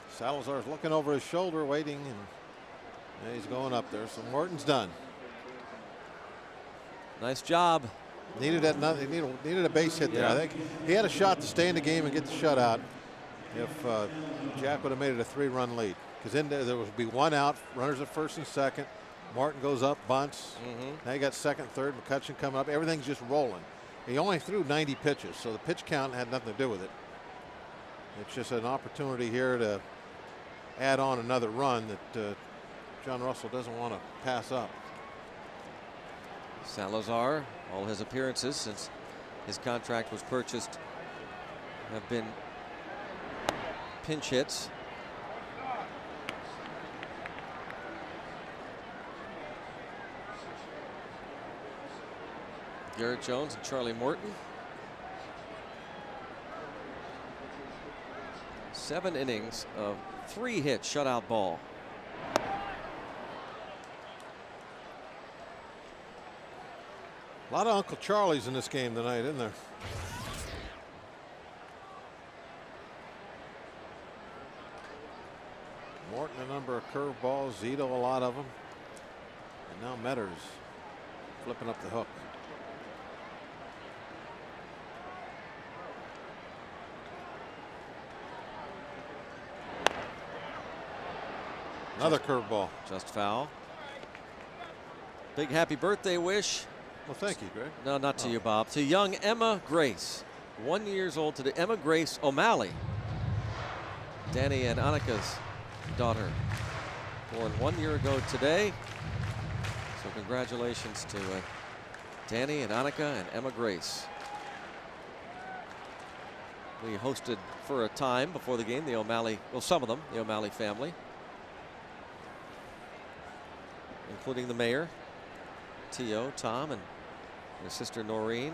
Salazar's looking over his shoulder, waiting, and he's going up there. So Morton's done. Nice job. Needed a base hit there. I think he had a shot to stay in the game and get the shutout if Jack would have made it a 3-run lead. Because then there would be 1 out, runners at first and second. Martin goes up, bunts. Now you got second, third, McCutchen coming up. Everything's just rolling. He only threw 90 pitches, so the pitch count had nothing to do with it. It's just an opportunity here to add on another run that John Russell doesn't want to pass up. Salazar, all his appearances since his contract was purchased have been pinch hits. Garrett Jones and Charlie Morton. 7 innings of 3 hits, shutout ball. A lot of Uncle Charlies in this game tonight, isn't there? Morton a number of curveballs, Zito a lot of them, and now Metters flipping up the hook. Another curveball. Just foul. Big happy birthday wish. Well, thank you, Greg. No, not to you, Bob. To young Emma Grace, 1 year old today. Emma Grace O'Malley, Danny and Annika's daughter, born 1 year ago today. So congratulations to Danny and Annika and Emma Grace. We hosted for a time before the game the O'Malley, well, some of them, the O'Malley family, including the mayor, T.O., Tom, and his sister Noreen.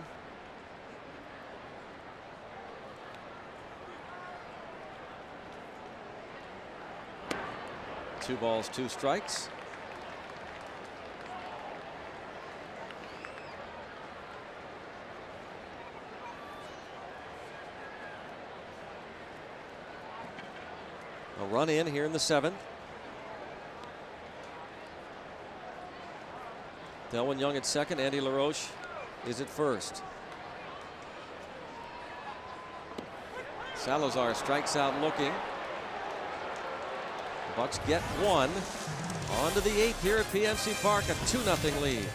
Two balls, 2 strikes. A run in here in the 7th. Delwyn Young at second. Andy LaRoche is at first. Salazar strikes out looking. The Bucks get 1. On to the 8th here at PNC Park, a 2-0 lead.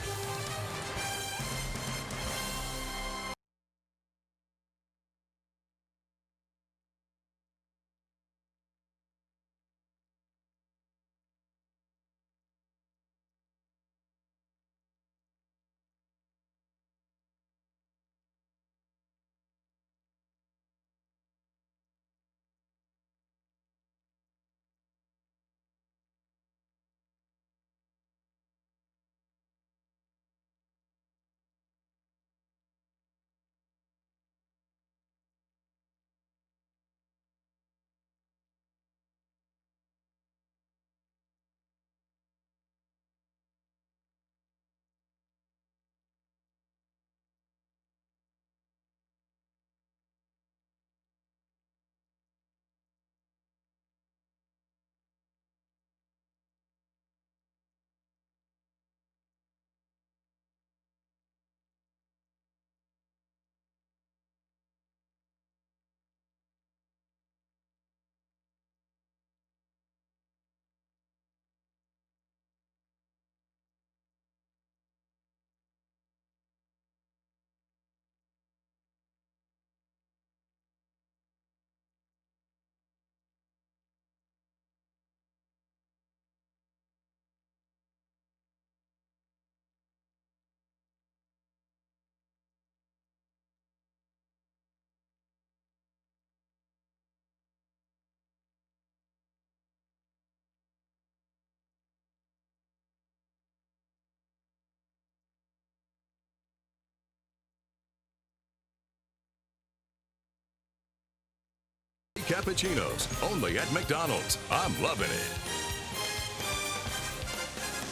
cappuccinos, only at McDonald's. I'm loving it.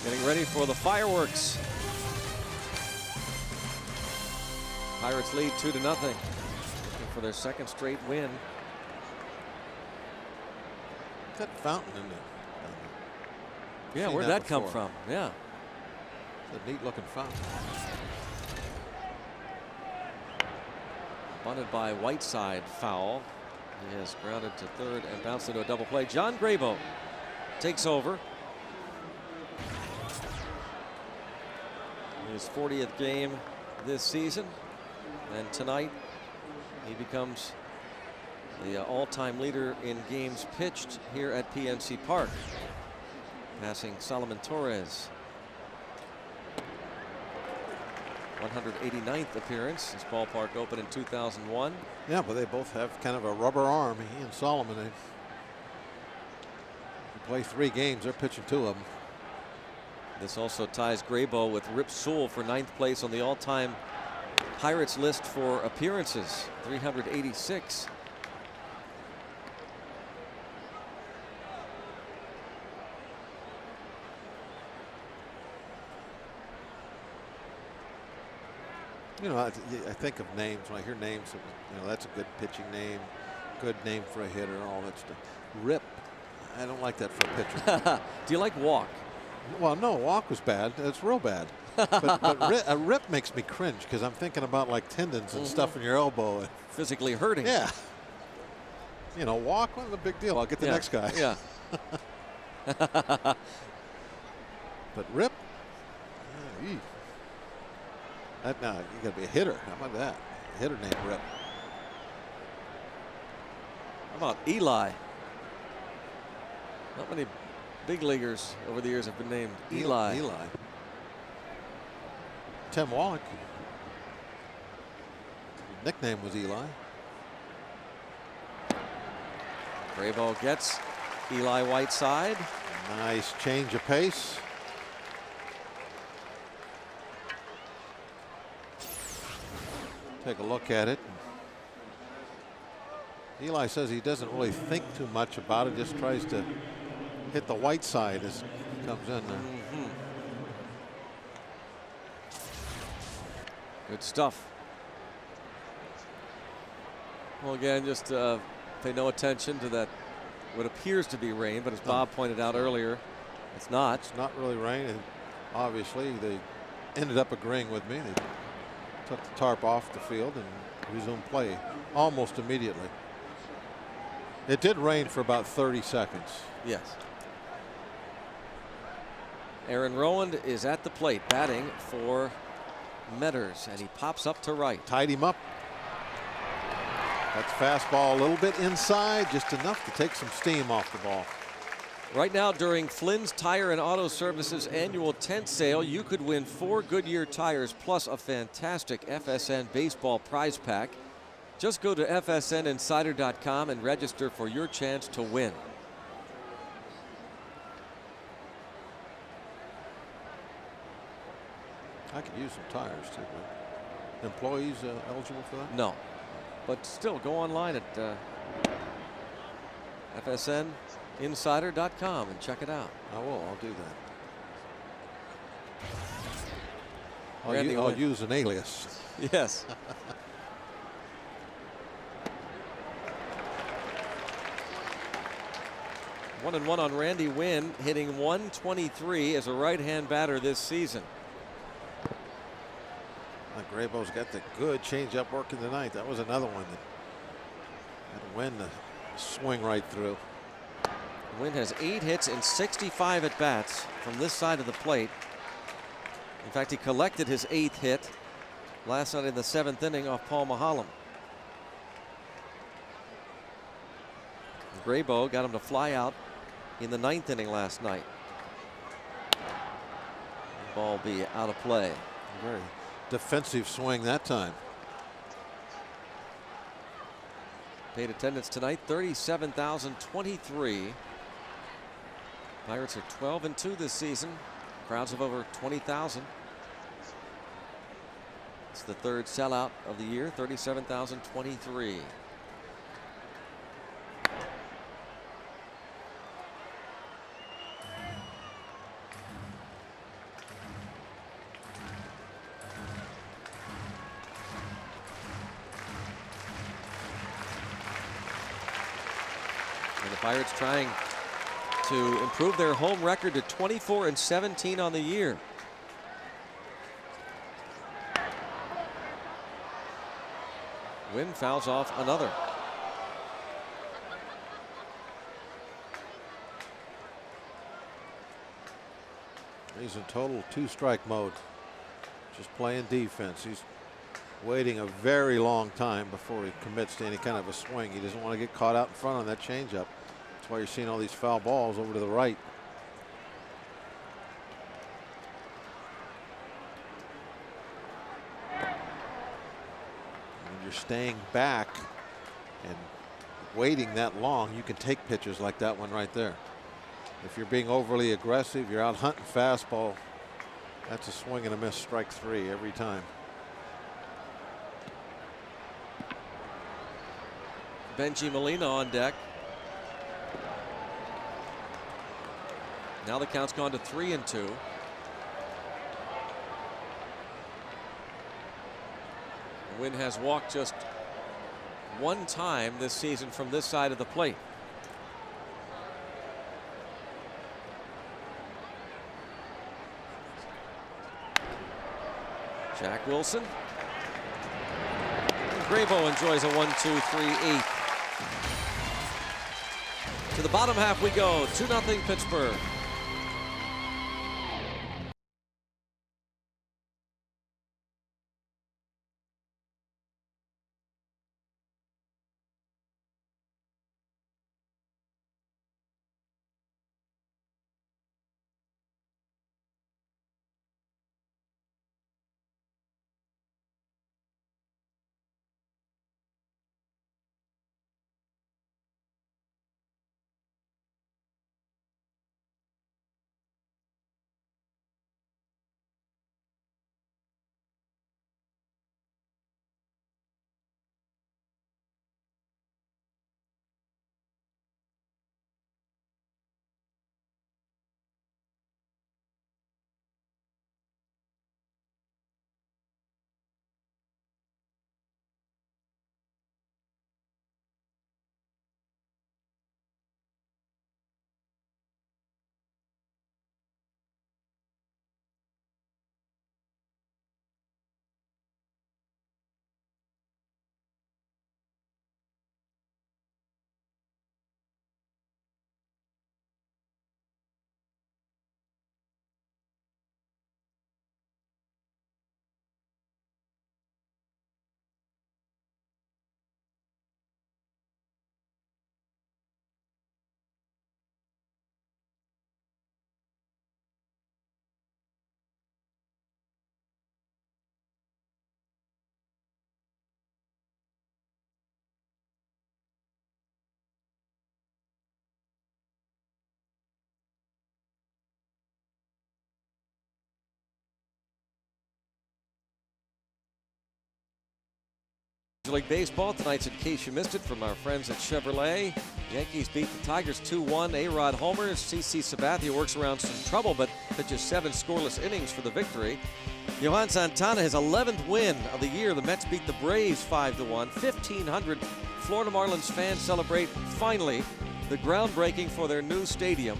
Getting ready for the fireworks. Pirates lead 2-0. Looking for their second straight win. That fountain in there. Yeah, where'd that come from? Yeah. It's a neat looking fountain. Bunted by Whiteside, foul. He has grounded to third and bounced into a double play. John Graybo takes over. His 40th game this season. And tonight he becomes the all-time leader in games pitched here at PNC Park, passing Solomon Torres. 189th appearance. This ballpark opened in 2001. Yeah, but they both have kind of a rubber arm. He and Solomon, they play 3 games. They're pitching 2 of them. This also ties Graybo with Rip Sewell for 9th place on the all-time Pirates list for appearances, 386. You know, I think of names when I hear names. You know, that's a good pitching name, good name for a hitter, all that stuff. Rip, I don't like that for a pitcher. Do you like Walk? Well, no, Walk was bad. That's real bad. But a rip makes me cringe because I'm thinking about like tendons and stuff in your elbow. Physically hurting. Yeah. You know, Walk, what's the big deal? I'll get the next guy. Yeah. But Rip, no, you got to be a hitter. How about that? A hitter named Rip. How about Eli? Not many big leaguers over the years have been named Eli. Tim Wallach. His nickname was Eli. Graybo gets Eli Whiteside. Nice change of pace. Take a look at it. Eli says he doesn't really think too much about it, just tries to hit the white side as it comes in there. Good stuff. Well, again, just pay no attention to that, what appears to be rain, but as Bob pointed out earlier, it's not. It's not really rain, and obviously they ended up agreeing with me. They took the tarp off the field and resumed play almost immediately. It did rain for about 30 seconds. Yes. Aaron Rowand is at the plate batting for Metters, and he pops up to right. Tied him up. That's fastball a little bit inside, just enough to take some steam off the ball. Right now, during Flynn's Tire and Auto Services annual tent sale, you could win 4 Goodyear tires plus a fantastic FSN baseball prize pack. Just go to fsninsider.com and register for your chance to win. I could use some tires too. Employees eligible for that? No, but still go online at fsninsider.com and check it out. I will. I'll do that. I'll use an alias. Yes. One and one on Randy Wynn, hitting 123 as a right-hand batter this season. Graybo's got the good changeup working tonight. That was another one that had Wynn to swing right through. Wynn has 8 hits and 65 at bats from this side of the plate. In fact, he collected his 8th hit last night in the 7th inning off Paul Mahalem. Graybo got him to fly out in the 9th inning last night. Ball be out of play. Very defensive swing that time. Paid attendance tonight, 37,023. Pirates are 12-2 this season. Crowds of over 20,000. It's the 3rd sellout of the year, 37,023. Pirates trying to improve their home record to 24-17 on the year. Wynn fouls off another. He's in total 2-strike mode. Just playing defense. He's waiting a very long time before he commits to any kind of a swing. He doesn't want to get caught out in front on that changeup. That's why you're seeing all these foul balls over to the right. When you're staying back and waiting that long, you can take pitches like that one right there. If you're being overly aggressive, you're out hunting fastball, that's a swing and a miss, strike 3 every time. Benji Molina on deck. Now the count's gone to 3-2. Wynn has walked just one time this season from this side of the plate. Jack Wilson. Gravo enjoys a 1-2-3-8. To the bottom half we go. 2-0 Pittsburgh. Major League Baseball, tonight's in case you missed it from our friends at Chevrolet. Yankees beat the Tigers 2-1. A-Rod homers. CC Sabathia works around some trouble but pitches 7 scoreless innings for the victory. Johan Santana, his 11th win of the year. The Mets beat the Braves 5-1. 1,500 Florida Marlins fans celebrate finally the groundbreaking for their new stadium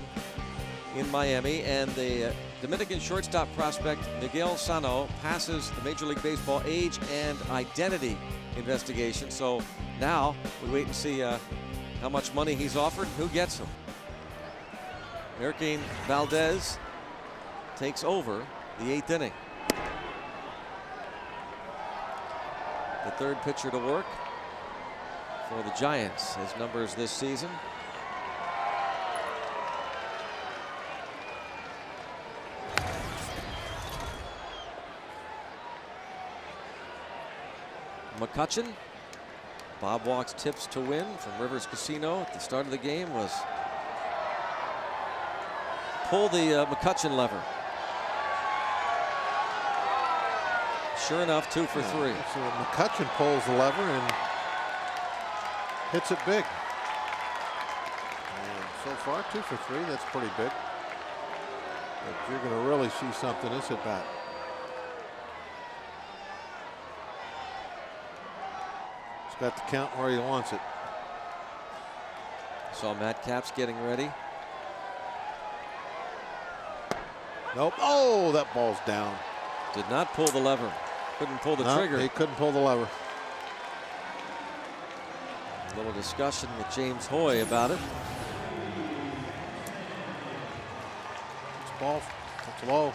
in Miami, and the Dominican shortstop prospect Miguel Sano passes the Major League Baseball age and identity investigation. So now we wait and see how much money he's offered, who gets him. Joaquin Valdez takes over the 8th inning. The 3rd pitcher to work for the Giants. His numbers this season: McCutchen. Bob walks tips to win from Rivers Casino at the start of the game was pull the McCutchen lever. Sure enough, 2 for 3. So McCutchen pulls the lever and hits it big. And so far, 2 for 3. That's pretty big. But you're going to really see something this at bat. He's got the count where he wants it. Saw Matt Capps getting ready. Nope. Oh, that ball's down. Did not pull the lever. Couldn't pull the trigger. He couldn't pull the lever. A little discussion with James Hoy about it. It's ball. It's low.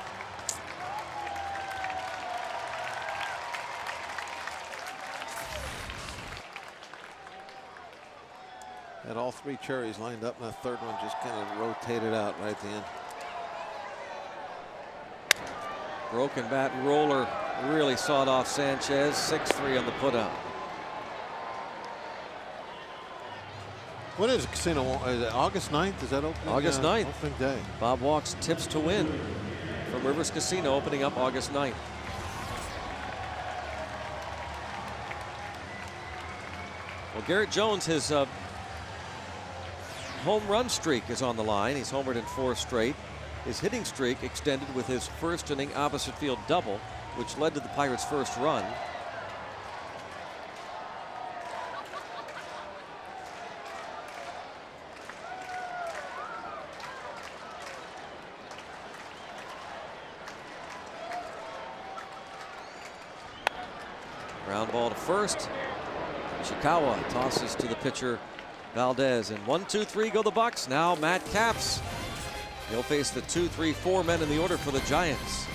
Had all three cherries lined up, and that third one just kind of rotated out right at the end. Broken bat roller really sawed off Sanchez. 6-3 on the putout. When is the casino? Is it August 9th? Is that opening? August 9th. Opening day. Bob Walks tips to win from Rivers Casino, opening up August 9th. Well, Garrett Jones, his home run streak is on the line. He's homered in 4 straight. His hitting streak extended with his first inning opposite field double, which led to the Pirates' first run. Ground ball to first. Ishikawa tosses to the pitcher Valdez, and 1-2-3 go the Bucks. Now Matt Capps. He'll face the 2, 3, 4 men in the order for the Giants.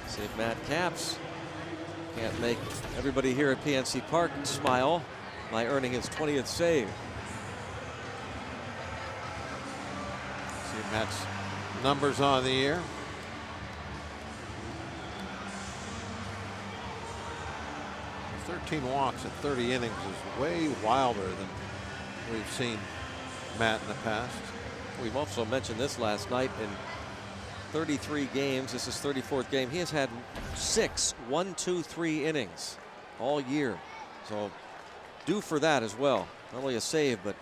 See if Matt Capps can't make everybody here at PNC Park smile by earning his 20th save. See Matt's numbers on the year. "13 walks in 30 innings is way wilder than we've seen Matt in the past. We've also mentioned this last night. In 33 games, this is 34th game, he has had 6 1-2-3 innings all year. So due for that as well. Not only a save, but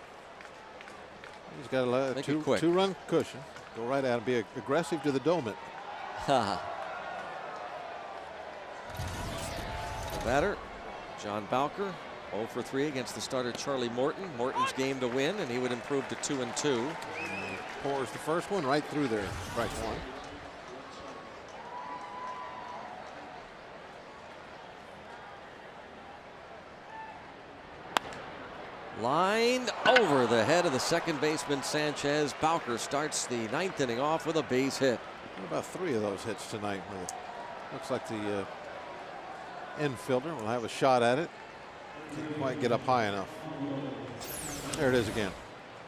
he's got a two-run cushion. Go right at him. Be aggressive to the dome. The batter, John Bowker, 0 for 3 against the starter Charlie Morton. Morton's game to win, and he would improve to 2-2. Pours the first one right through there. Strike one. Lined over the head of the second baseman Sanchez. Bowker starts the 9th inning off with a base hit. About 3 of those hits tonight. Looks like the infielder will have a shot at it. Can't quite get up high enough. There it is again.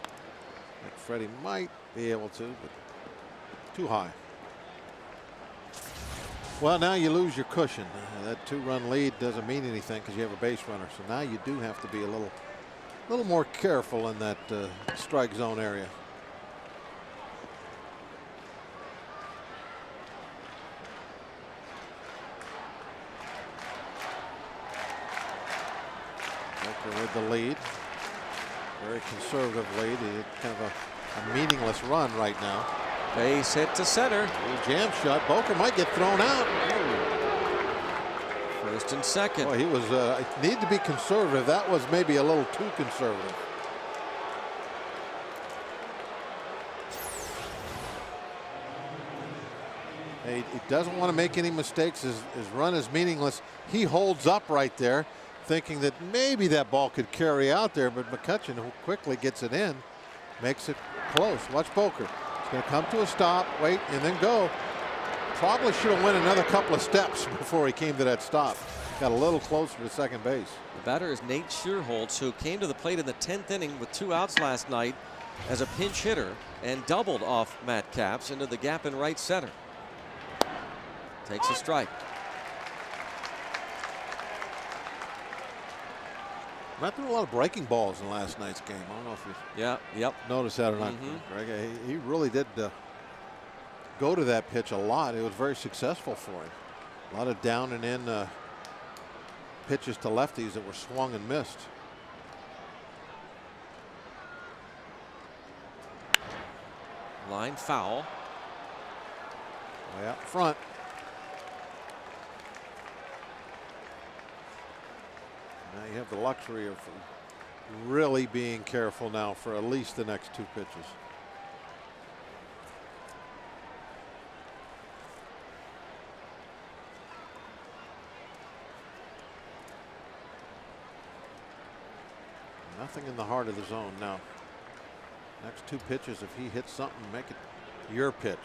I think Freddie might be able to, but too high. Well, now you lose your cushion. That 2-run lead doesn't mean anything because you have a base runner. So now you do have to be a little more careful in that strike zone area. Baker with the lead. Very conservative lead. He had kind of a meaningless run right now. Base hit to center. Little jam shot. Boker might get thrown out. First and second. Boy, he was need to be conservative. That was maybe a little too conservative. He doesn't want to make any mistakes. His run is meaningless. He holds up right there, thinking that maybe that ball could carry out there, but McCutcheon, who quickly gets it in, makes it close. Watch Boker. It's going to come to a stop, wait, and then go. Probably should have went another couple of steps before he came to that stop. Got a little closer to second base. The batter is Nate Shearholtz, who came to the plate in the 10th inning with 2 outs last night as a pinch hitter and doubled off Matt Capps into the gap in right center. Takes a strike. Matt threw a lot of breaking balls in last night's game. I don't know if you noticed that or not, Greg. He really did go to that pitch a lot. It was very successful for him. A lot of down and in pitches to lefties that were swung and missed. Line foul. Way out front. Now you have the luxury of really being careful now for at least the next 2 pitches. Nothing in the heart of the zone now. Next 2 pitches, if he hits something, make it your pitch.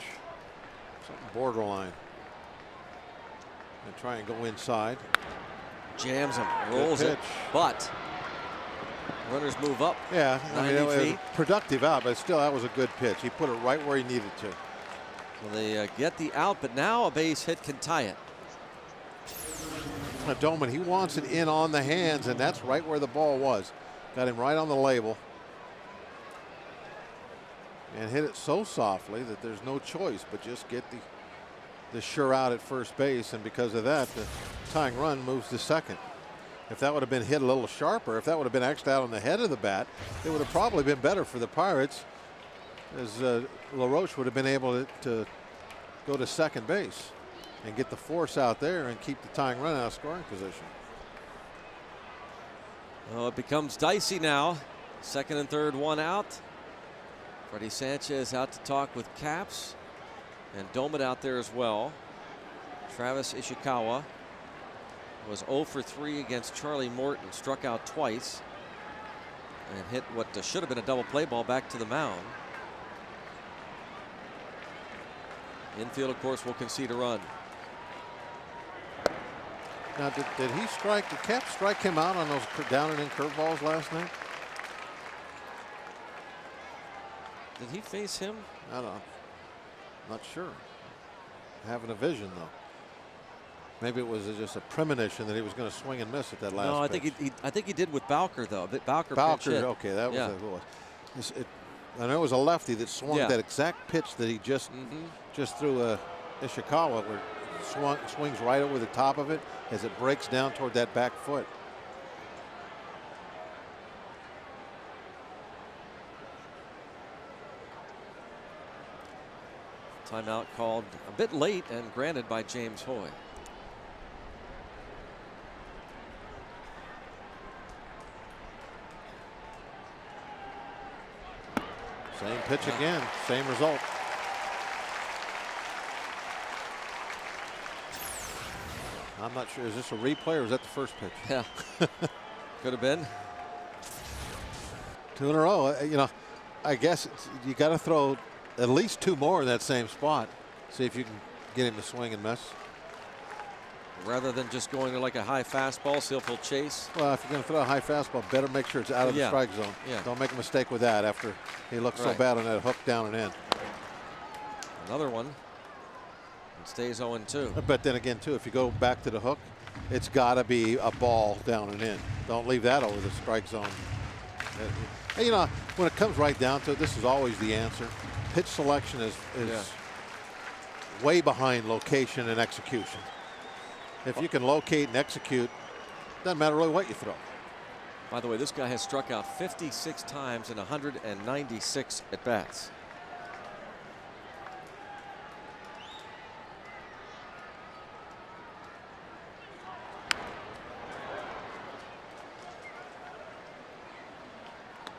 Something borderline. And try and go inside. Jams him, rolls it, but runners move up. Yeah, I mean, it was feet. Productive out, but still, that was a good pitch. He put it right where he needed to. Well, they get the out, but now a base hit can tie it. Doman, he wants it in on the hands, and that's right where the ball was. Got him right on the label. And hit it so softly that there's no choice but just get the sure out at first base, and because of that, the tying run moves to second. If that would have been hit a little sharper, if that would have been X'd out on the head of the bat, it would have probably been better for the Pirates, as LaRoche would have been able to go to second base and get the force out there and keep the tying run out of scoring position. Well, it becomes dicey now. Second and third, 1 out. Freddie Sanchez out to talk with Capps, and Doman out there as well. Travis Ishikawa was 0 for 3 against Charlie Morton, struck out twice and hit what should have been a double play ball back to the mound. Infield, of course, will concede a run. Now, did he strike? Did Capps strike him out on those down and in curveballs last night? Did he face him? I don't know. Not sure. Having a vision though. Maybe it was just a premonition that he was going to swing and miss at that last. No, I pitch. think I think he did with Bowker though. Bowker. Okay, that was I know it was a lefty that swung that exact pitch that he just threw Ishikawa, where it swings right over the top of it as it breaks down toward that back foot. Timeout called a bit late and granted by James Hoy. Same pitch again, same result. I'm not sure. Is this a replay or is that the first pitch? Yeah. Could have been. 2 in a row. You know, I guess you got to throw at least 2 more in that same spot. See if you can get him to swing and miss. Rather than just going to like a high fastball, see if he'll chase. Well, if you're going to throw a high fastball, better make sure it's out of the strike zone. Yeah. Don't make a mistake with that after he looked so bad on that hook down and in. Another one. Stays 0-2. But then again, too, if you go back to the hook, it's got to be a ball down and in. Don't leave that over the strike zone. You know, when it comes right down to it, this is always the answer. Pitch selection is way behind location and execution. If you can locate and execute, doesn't matter really what you throw. By the way, this guy has struck out 56 times in 196 at-bats.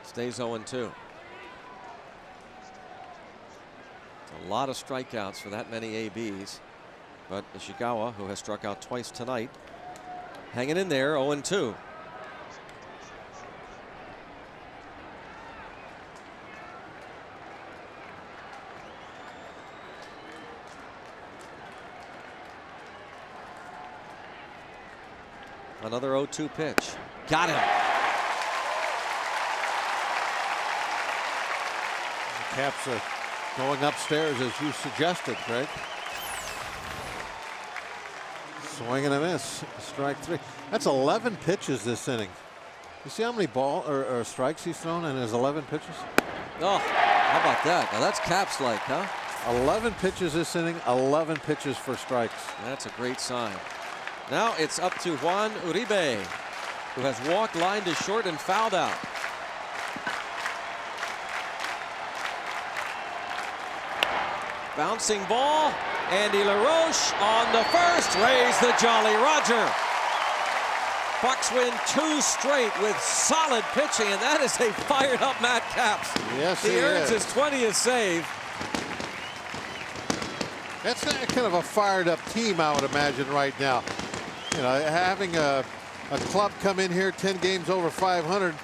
Stays 0-2. A lot of strikeouts for that many ABs. But Ishikawa, who has struck out twice tonight, hanging in there, 0-2. Another 0-2 pitch. Got him. The Caps are going upstairs as you suggested, Greg. Swing and a miss. Strike 3. That's 11 pitches this inning. You see how many ball or strikes he's thrown in his 11 pitches? Oh, how about that? Now that's Caps like, huh? 11 pitches this inning, 11 pitches for strikes. That's a great sign. Now it's up to Juan Uribe, who has walked, line to short, and fouled out. Bouncing ball. Andy LaRoche on the first. Raise the Jolly Roger. Bucks win 2 straight with solid pitching, and that is a fired-up Matt Capps. Yes, he earns his 20th save. That's kind of a fired-up team, I would imagine, right now. You know, having a club come in here 10 games over 500